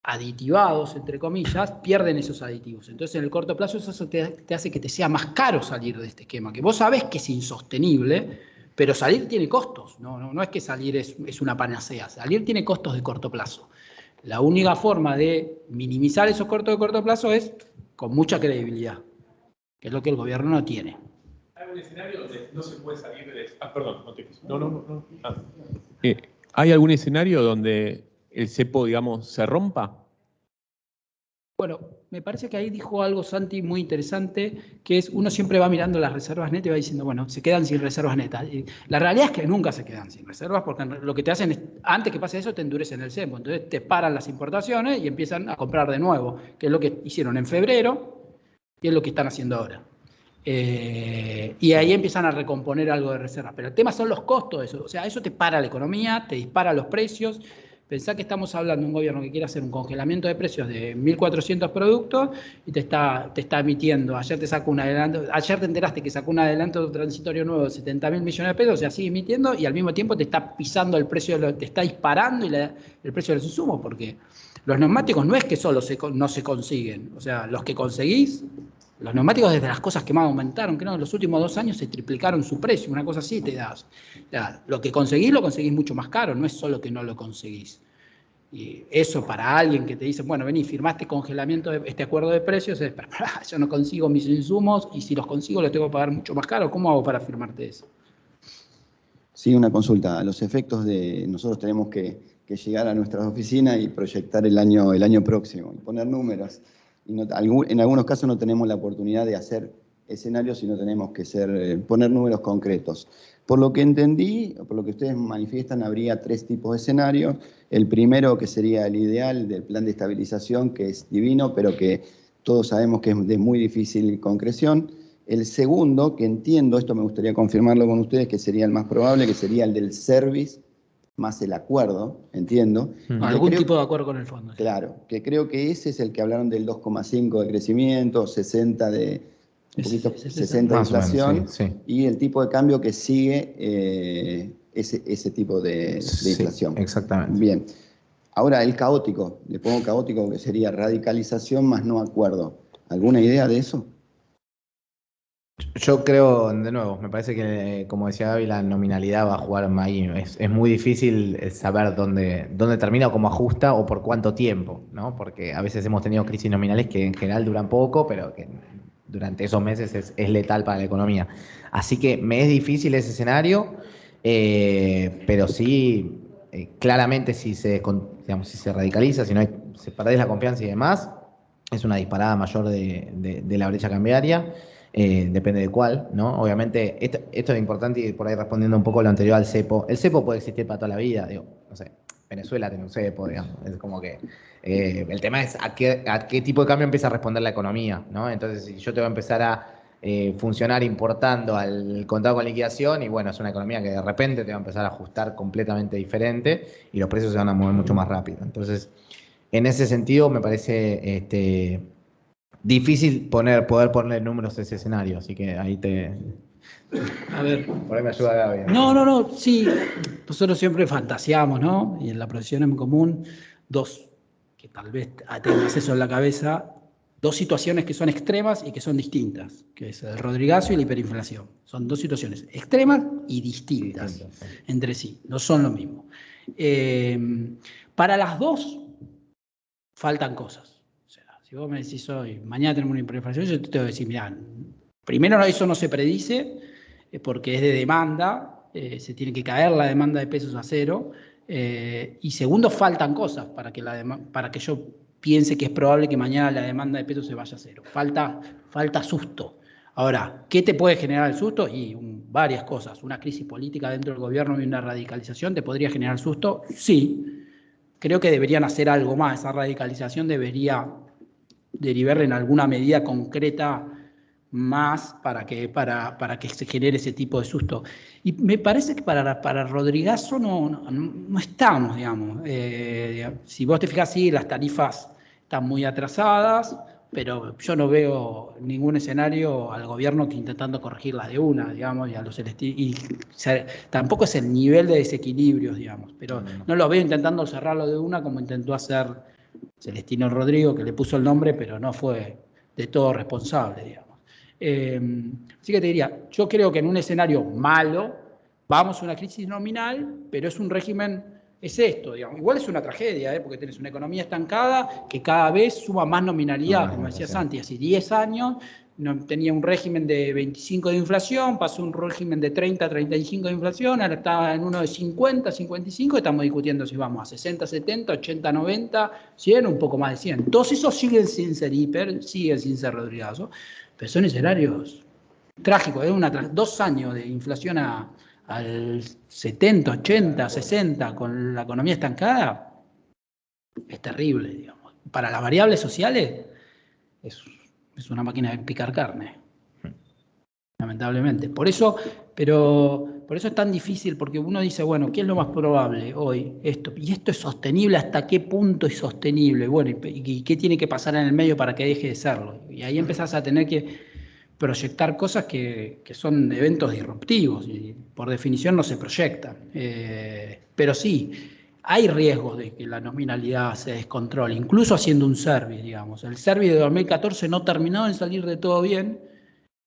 aditivados, entre comillas, pierden esos aditivos. Entonces, en el corto plazo, eso te hace que te sea más caro salir de este esquema, que vos sabés que es insostenible, pero salir tiene costos. No es que salir es una panacea. Salir tiene costos de corto plazo. La única forma de minimizar esos costos de corto plazo es con mucha credibilidad, que es lo que el gobierno no tiene. ¿Hay algún escenario donde no se puede salir de... perdón, no te quiso. No. ¿Hay algún escenario donde el cepo, digamos, se rompa? Bueno, me parece que ahí dijo algo Santi muy interesante, que es uno siempre va mirando las reservas netas y va diciendo, bueno, se quedan sin reservas netas. Y la realidad es que nunca se quedan sin reservas, porque lo que te hacen es, antes que pase eso, te endurecen el cepo. Entonces te paran las importaciones y empiezan a comprar de nuevo, que es lo que hicieron en febrero y es lo que están haciendo ahora. Y ahí empiezan a recomponer algo de reservas. Pero el tema son los costos de eso. O sea, eso te para la economía, te dispara los precios. Pensá que estamos hablando de un gobierno que quiere hacer un congelamiento de precios de 1.400 productos y te está emitiendo. Ayer te enteraste que sacó un adelanto transitorio nuevo de 70.000 millones de pesos, o sea, sigue emitiendo y al mismo tiempo te está pisando el precio, te está disparando el precio de los insumos, porque los neumáticos no es que solo no se consiguen, o sea, los que conseguís, los neumáticos desde las cosas que más aumentaron, que no, en los últimos 2 años se triplicaron su precio, una cosa así te das. O sea, lo conseguís mucho más caro, no es solo que no lo conseguís. Y eso para alguien que te dice, bueno, vení, firmaste congelamiento de este acuerdo de precios, es, pero yo no consigo mis insumos y si los consigo los tengo que pagar mucho más caro, ¿cómo hago para firmarte eso? Sí, una consulta. A los efectos de nosotros tenemos que llegar a nuestras oficinas y proyectar el año próximo y poner números. Y en algunos casos no tenemos la oportunidad de hacer escenarios, sino tenemos que poner números concretos. Por lo que entendí, por lo que ustedes manifiestan, habría 3 tipos de escenarios. El primero, que sería el ideal del plan de estabilización, que es divino, pero que todos sabemos que es de muy difícil concreción. El segundo, que entiendo, esto me gustaría confirmarlo con ustedes, que sería el más probable, que sería el del service, más el acuerdo, entiendo. Algún tipo de acuerdo con el fondo. Claro, que creo que ese es el que hablaron del 2,5 de crecimiento, 60 de inflación, sí. Y el tipo de cambio que sigue ese tipo de inflación. Sí, exactamente. Bien. Ahora, el caótico, le pongo caótico, que sería radicalización más no acuerdo. ¿Alguna idea de eso? Yo creo, de nuevo, me parece que, como decía Gaby, la nominalidad va a jugar ahí. Es muy difícil saber dónde termina o cómo ajusta o por cuánto tiempo, ¿no? Porque a veces hemos tenido crisis nominales que en general duran poco, pero que durante esos meses es letal para la economía. Así que me es difícil ese escenario, pero sí, claramente si se radicaliza, si perdés la confianza y demás, es una disparada mayor de la brecha cambiaria. Depende de cuál, ¿no? Obviamente, esto es importante y por ahí respondiendo un poco a lo anterior al cepo. El cepo puede existir para toda la vida, digo, no sé, Venezuela tiene un cepo, digamos, es como que el tema es a qué tipo de cambio empieza a responder la economía, ¿no? Entonces, si yo tengo que empezar a funcionar importando al contado con liquidación y bueno, es una economía que de repente te va a empezar a ajustar completamente diferente y los precios se van a mover mucho más rápido. Entonces, en ese sentido me parece difícil poder ponerle números a ese escenario, así que ahí A ver. Por ahí me ayuda Gaby. No, sí. Nosotros siempre fantaseamos, ¿no? Y en la profesión en común, dos que tal vez tengas eso en la cabeza, dos situaciones que son extremas y que son distintas, que es el Rodrigazo y la hiperinflación. Son dos situaciones extremas y distintas entre sí, no son lo mismo. Para las dos faltan cosas. O sea, si vos me decís hoy, mañana tenemos una hiperinflación, yo te tengo que decir, mirá, primero eso no se predice, porque es de demanda, se tiene que caer la demanda de pesos a cero, y segundo, faltan cosas para que yo piense que es probable que mañana la demanda de pesos se vaya a cero. Falta susto. Ahora, ¿qué te puede generar el susto? Y varias cosas. Una crisis política dentro del gobierno y una radicalización te podría generar susto. Sí, creo que deberían hacer algo más. Esa radicalización debería derivar en alguna medida concreta más para que se genere ese tipo de susto. Y me parece que para Rodrigazo no estamos, digamos. Si vos te fijas, sí, las tarifas están muy atrasadas, pero yo no veo ningún escenario al gobierno que intentando corregirlas de una, digamos, tampoco es el nivel de desequilibrios, digamos, pero no lo veo intentando cerrarlo de una como intentó hacer Celestino Rodrigo, que le puso el nombre, pero no fue de todo responsable, digamos. Así que te diría, yo creo que en un escenario malo vamos a una crisis nominal, pero es un régimen, es esto, digamos. Igual es una tragedia, porque tenés una economía estancada que cada vez suma más nominalidad, como decía Santi, hace 10 años tenía un régimen de 25 de inflación, pasó a un régimen de 30, 35 de inflación, ahora está en uno de 50, 55, estamos discutiendo si vamos a 60, 70, 80, 90, 100, un poco más de 100. Todos esos siguen sin ser siguen sin ser Rodrigazo, pero son escenarios trágicos. 2 años de inflación al 70, 80, 60, con la economía estancada, es terrible, digamos. Para las variables sociales, es una máquina de picar carne, lamentablemente. Por eso es tan difícil, porque uno dice, bueno, ¿qué es lo más probable hoy? Esto. ¿Y esto es sostenible? ¿Hasta qué punto es sostenible? Bueno, ¿y qué tiene que pasar en el medio para que deje de serlo? Y ahí empezás a tener que proyectar cosas que son eventos disruptivos y por definición no se proyectan. Pero sí, hay riesgos de que la nominalidad se descontrole, incluso haciendo un service, digamos. El service de 2014 no terminó en salir de todo bien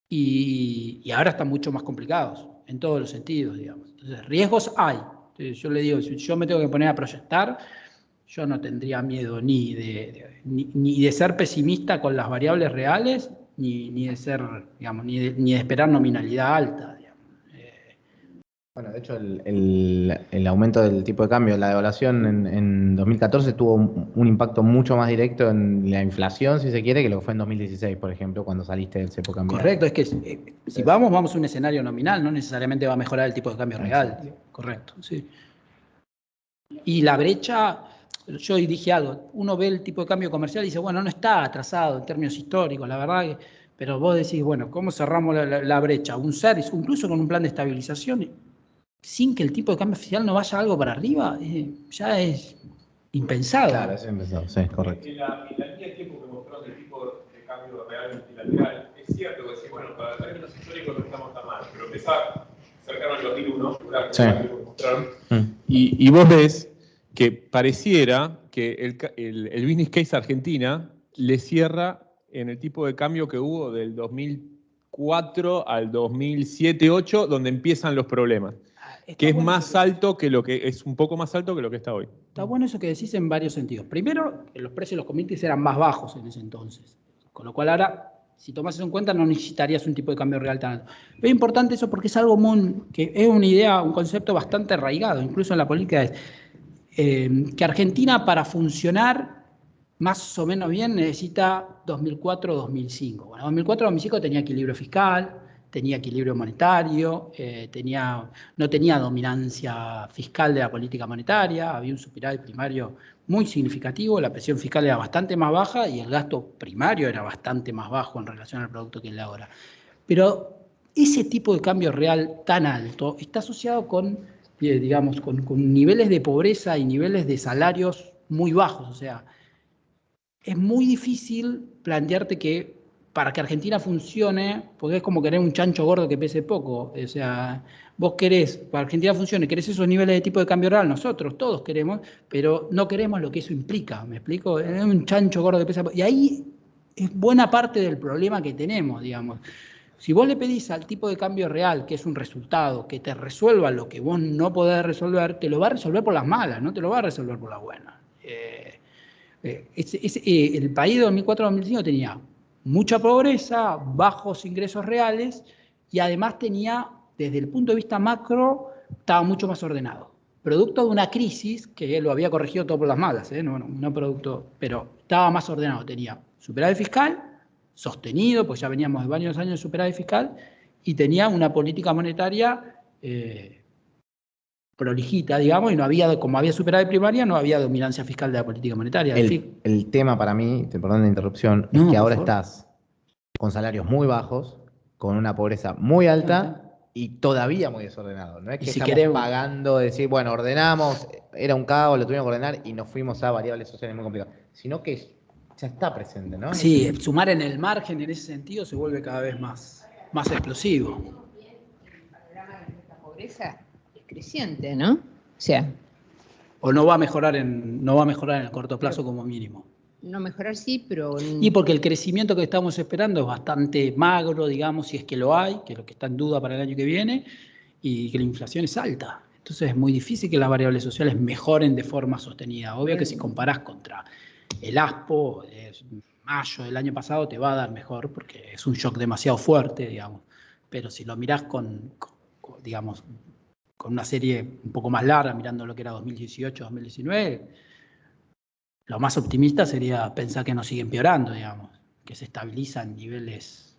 y ahora están mucho más complicados en todos los sentidos, digamos. Entonces, riesgos hay. Entonces, yo le digo, si yo me tengo que poner a proyectar, yo no tendría miedo ni de ser pesimista con las variables reales, ni de ser, digamos, ni de esperar nominalidad alta. Bueno, de hecho, el aumento del tipo de cambio, la devaluación en 2014 tuvo un impacto mucho más directo en la inflación, si se quiere, que lo que fue en 2016, por ejemplo, cuando saliste del cepo cambiario. Correcto, es que si vamos a un escenario nominal, no necesariamente va a mejorar el tipo de cambio real. Correcto, sí. Y la brecha, yo dije algo, uno ve el tipo de cambio comercial y dice, bueno, no está atrasado en términos históricos, la verdad, pero vos decís, bueno, ¿cómo cerramos la brecha? Un service, incluso con un plan de estabilización, sin que el tipo de cambio oficial no vaya algo para arriba, ya es impensado. Claro, es impensado, sí, correcto. En la línea de tiempo que mostró el tipo de cambio real multilateral, es cierto que decir, bueno, para términos históricos no estamos tan mal, pero empezar cercano al 2001, sí. Mostraron, y vos ves que pareciera que el business case Argentina le cierra en el tipo de cambio que hubo del 2004 al 2007-2008, donde empiezan los problemas. Que es más alto que lo que es un poco más alto que lo que está hoy. Está bueno eso que decís en varios sentidos. Primero, que los precios de los commodities eran más bajos en ese entonces. Con lo cual ahora, si tomás eso en cuenta, no necesitarías un tipo de cambio real tan alto. Pero es importante eso porque es algo que es una idea, un concepto bastante arraigado, incluso en la política, que Argentina para funcionar más o menos bien necesita 2004-2005. Bueno, 2004-2005 tenía equilibrio fiscal, tenía equilibrio monetario, no tenía dominancia fiscal de la política monetaria, había un superávit primario muy significativo, la presión fiscal era bastante más baja y el gasto primario era bastante más bajo en relación al producto que es ahora. Pero ese tipo de cambio real tan alto está asociado con niveles de pobreza y niveles de salarios muy bajos. O sea, es muy difícil plantearte que para que Argentina funcione, porque es como querer un chancho gordo que pese poco. O sea, vos querés, para que Argentina funcione, querés esos niveles de tipo de cambio real, nosotros todos queremos, pero no queremos lo que eso implica, ¿me explico? Es un chancho gordo que pesa poco. Y ahí es buena parte del problema que tenemos, digamos. Si vos le pedís al tipo de cambio real, que es un resultado, que te resuelva lo que vos no podés resolver, te lo va a resolver por las malas, no te lo va a resolver por las buenas. El país de 2004-2005 tenía mucha pobreza, bajos ingresos reales y además tenía, desde el punto de vista macro, estaba mucho más ordenado. Producto de una crisis que lo había corregido todo por las malas, no producto, pero estaba más ordenado. Tenía superávit fiscal sostenido, pues ya veníamos de varios años de superávit fiscal, y tenía una política monetaria prolijita, digamos, y no había, como había superávit primaria, no había dominancia fiscal de la política monetaria. El tema para mí, perdón la interrupción, es que ahora estás con salarios muy bajos, con una pobreza muy alta y todavía muy desordenado. No es que estamos pagando, decir, bueno, ordenamos, era un caos, lo tuvimos que ordenar y nos fuimos a variables sociales muy complicadas, sino que ya está presente, ¿no? Sí, sumar en el margen en ese sentido se vuelve cada vez más explosivo. El panorama de la pobreza es creciente, ¿no? O sea. O no va a mejorar en el corto plazo como mínimo. No mejorar sí, pero... Y porque el crecimiento que estamos esperando es bastante magro, digamos, si es que lo hay, que es lo que está en duda para el año que viene, y que la inflación es alta. Entonces es muy difícil que las variables sociales mejoren de forma sostenida. Obvio que si comparás contra el ASPO, mayo del año pasado te va a dar mejor, porque es un shock demasiado fuerte, digamos. Pero si lo mirás digamos, con una serie un poco más larga, mirando lo que era 2018-2019, lo más optimista sería pensar que no sigue empeorando, digamos, que se estabiliza en niveles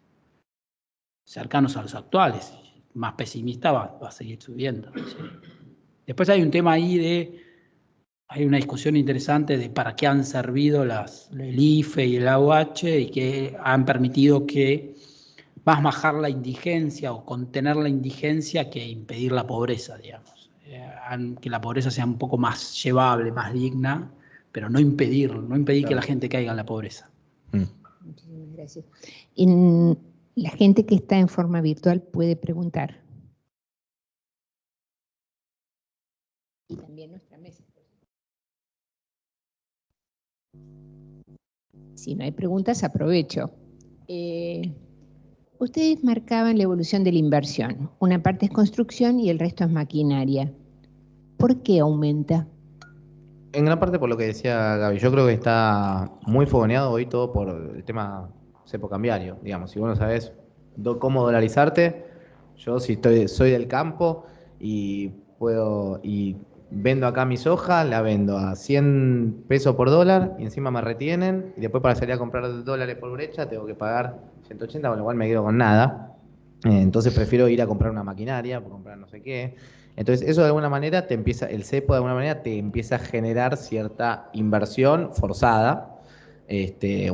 cercanos a los actuales. Más pesimista va a seguir subiendo. ¿Sí? Después hay un tema ahí hay una discusión interesante de para qué han servido el IFE y el AUH y que han permitido que más bajar la indigencia o contener la indigencia que impedir la pobreza, digamos. Que la pobreza sea un poco más llevable, más digna, pero no impedir claro, que la gente caiga en la pobreza. Muchísimas gracias. La gente que está en forma virtual puede preguntar. Y también nuestra mesa. Si no hay preguntas, aprovecho. Ustedes marcaban la evolución de la inversión. Una parte es construcción y el resto es maquinaria. ¿Por qué aumenta? En gran parte por lo que decía Gaby. Yo creo que está muy fogoneado hoy todo por el tema cepo cambiario. Digamos, si vos no sabés cómo dolarizarte, yo si soy del campo y vendo acá mi soja, la vendo a 100 pesos por dólar y encima me retienen y después para salir a comprar dólares por brecha tengo que pagar 180, con lo cual me quedo con nada. Entonces prefiero ir a comprar una maquinaria, comprar no sé qué. Entonces eso de alguna manera el cepo de alguna manera te empieza a generar cierta inversión forzada,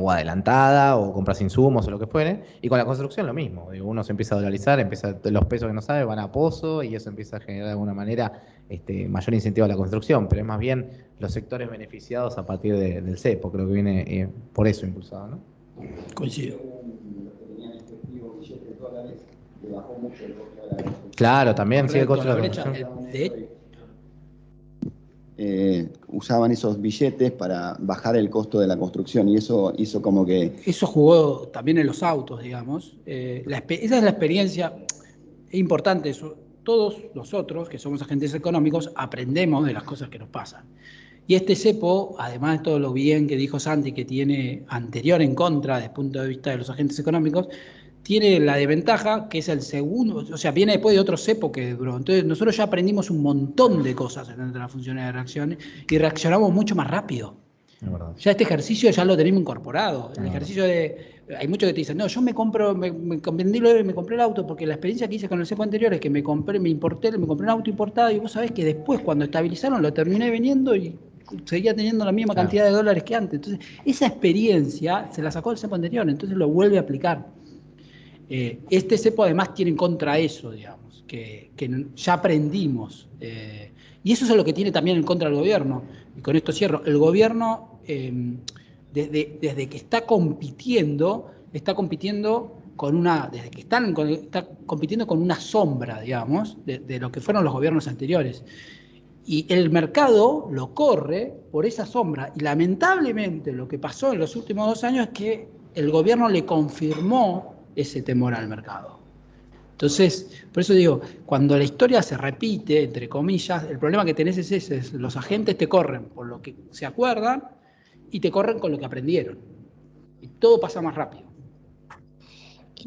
o adelantada, o compras insumos o lo que fuere, y con la construcción lo mismo. Uno se empieza a dolarizar, los pesos que no sabe van a pozo y eso empieza a generar de alguna manera mayor incentivo a la construcción, pero es más bien los sectores beneficiados a partir del cepo, creo que viene por eso impulsado, ¿no? Coincido. Claro, también sí, el costo de la brecha. Usaban esos billetes para bajar el costo de la construcción y eso hizo como que... Eso jugó también en los autos, digamos. Esa es la experiencia, es importante eso. Todos nosotros, que somos agentes económicos, aprendemos de las cosas que nos pasan. Y este cepo, además de todo lo bien que dijo Santi, que tiene anterior en contra desde el punto de vista de los agentes económicos, tiene la desventaja que es el segundo, o sea, viene después de otro cepo que duró. Entonces, nosotros ya aprendimos un montón de cosas en las funciones de reacción y reaccionamos mucho más rápido. Ya este ejercicio ya lo tenemos incorporado. El ejercicio hay muchos que te dicen, no, yo me compré el auto porque la experiencia que hice con el cepo anterior es que me compré un auto importado y vos sabés que después cuando estabilizaron lo terminé vendiendo y seguía teniendo la misma cantidad de dólares que antes. Entonces, esa experiencia se la sacó el cepo anterior, entonces lo vuelve a aplicar. Este cepo además tiene en contra eso, digamos, que ya aprendimos. Y eso es lo que tiene también en contra el gobierno. Y con esto cierro. El gobierno, desde que está compitiendo, está compitiendo desde que está compitiendo con una sombra, digamos, de lo que fueron los gobiernos anteriores. Y el mercado lo corre por esa sombra. Y lamentablemente lo que pasó en los últimos 2 años es que el gobierno le confirmó ese temor al mercado. Entonces, por eso digo, cuando la historia se repite, entre comillas, el problema que tenés es ese, los agentes te corren por lo que se acuerdan y te corren con lo que aprendieron. Y todo pasa más rápido.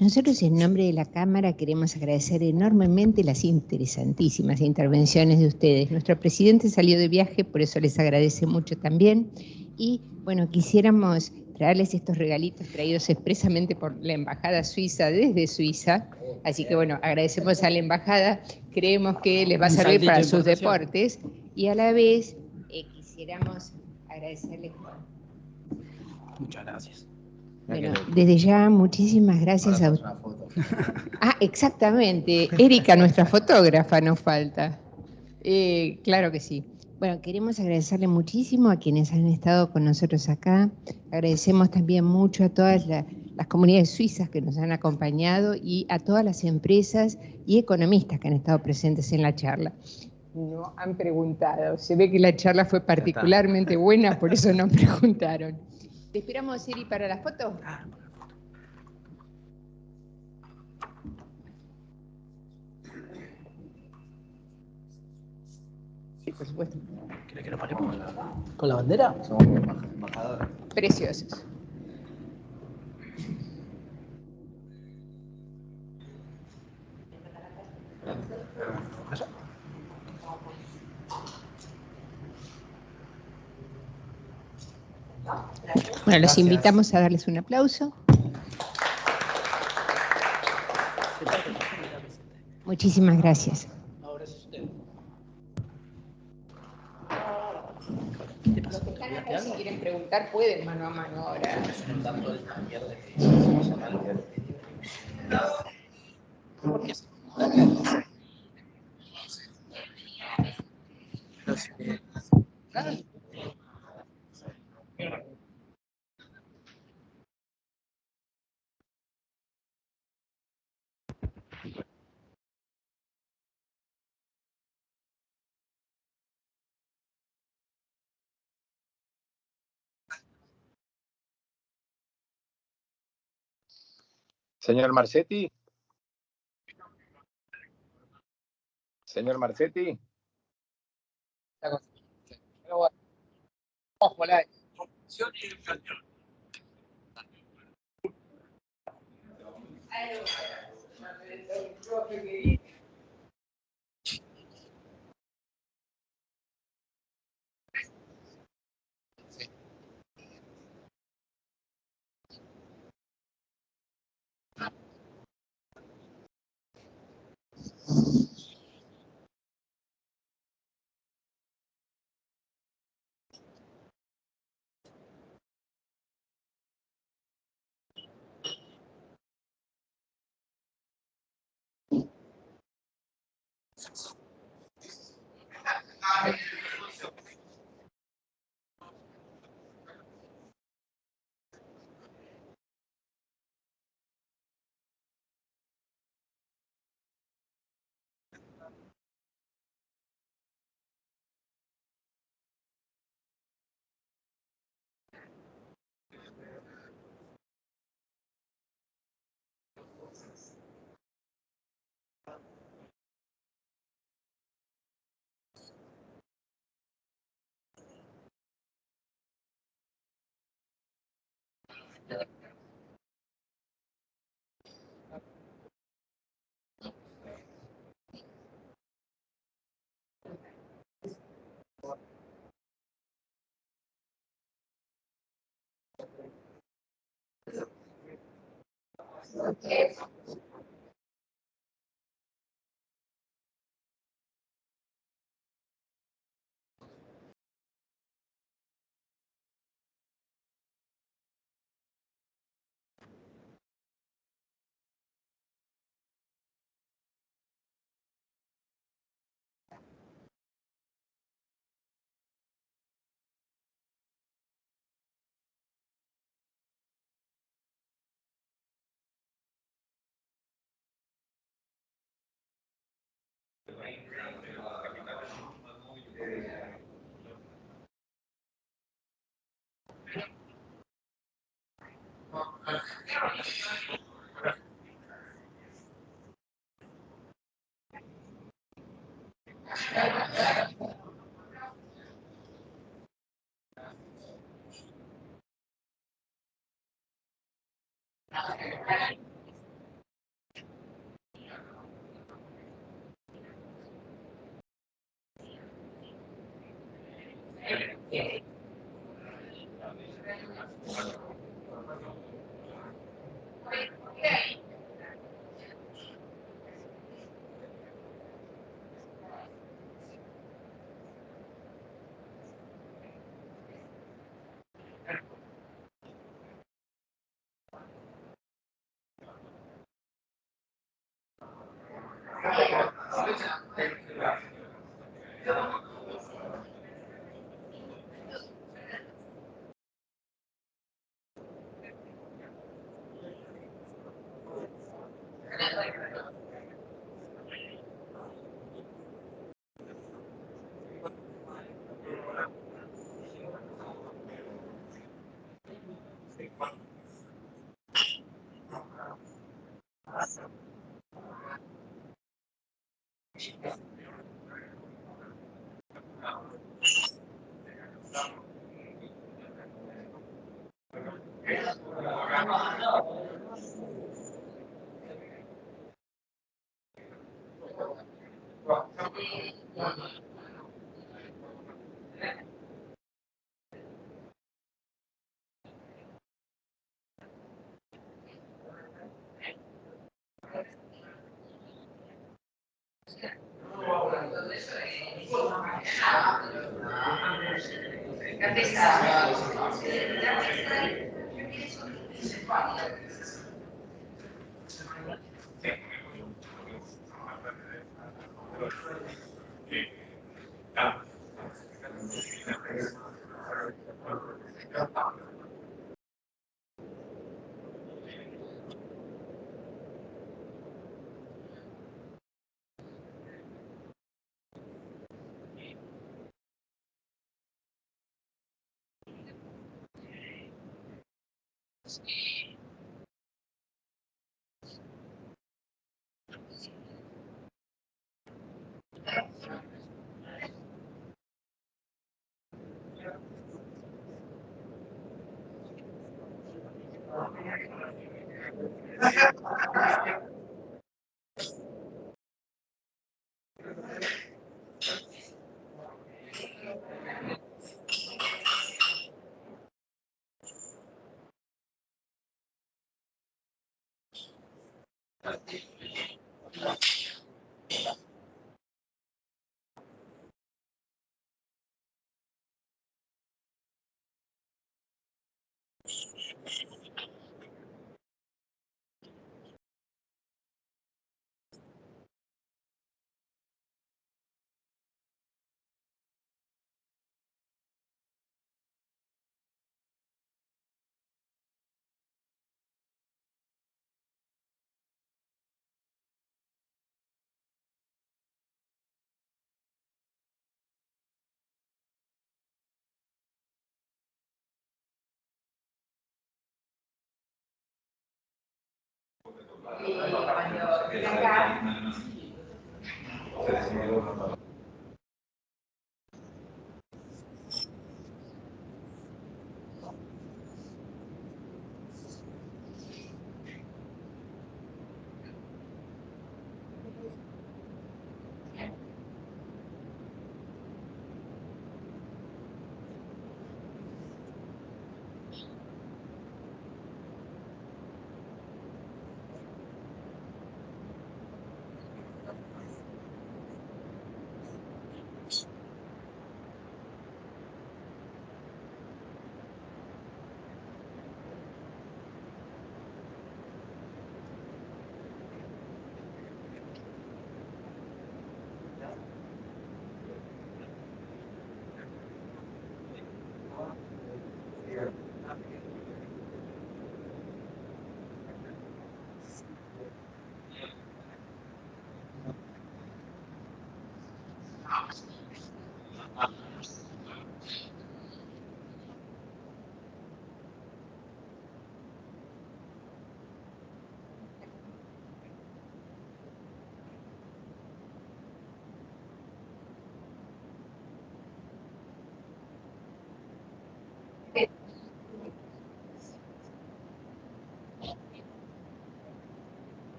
Nosotros en nombre de la Cámara queremos agradecer enormemente las interesantísimas intervenciones de ustedes. Nuestro presidente salió de viaje, por eso les agradece mucho también. Y bueno, quisiéramos traerles estos regalitos traídos expresamente por la Embajada Suiza desde Suiza. Así que bueno, agradecemos a la Embajada, creemos que les va a servir para sus deportes y a la vez quisiéramos agradecerles. Muchas gracias. Bueno, desde ya muchísimas gracias a ustedes. Ah, exactamente. Erika, nuestra fotógrafa, nos falta. Claro que sí. Bueno, queremos agradecerle muchísimo a quienes han estado con nosotros acá. Agradecemos también mucho a todas las comunidades suizas que nos han acompañado y a todas las empresas y economistas que han estado presentes en la charla. No han preguntado. Se ve que la charla fue particularmente buena, por eso no preguntaron. ¿Te esperamos, Eri, para la foto? Sí, por supuesto. ¿Querés que lo paremos con la bandera? Somos embajadores. Preciosos. Bueno, los invitamos a darles un aplauso. Muchísimas gracias. Los que están acá, si quieren preguntar, pueden mano a mano ahora. Señor Marchetti. Señor Marchetti.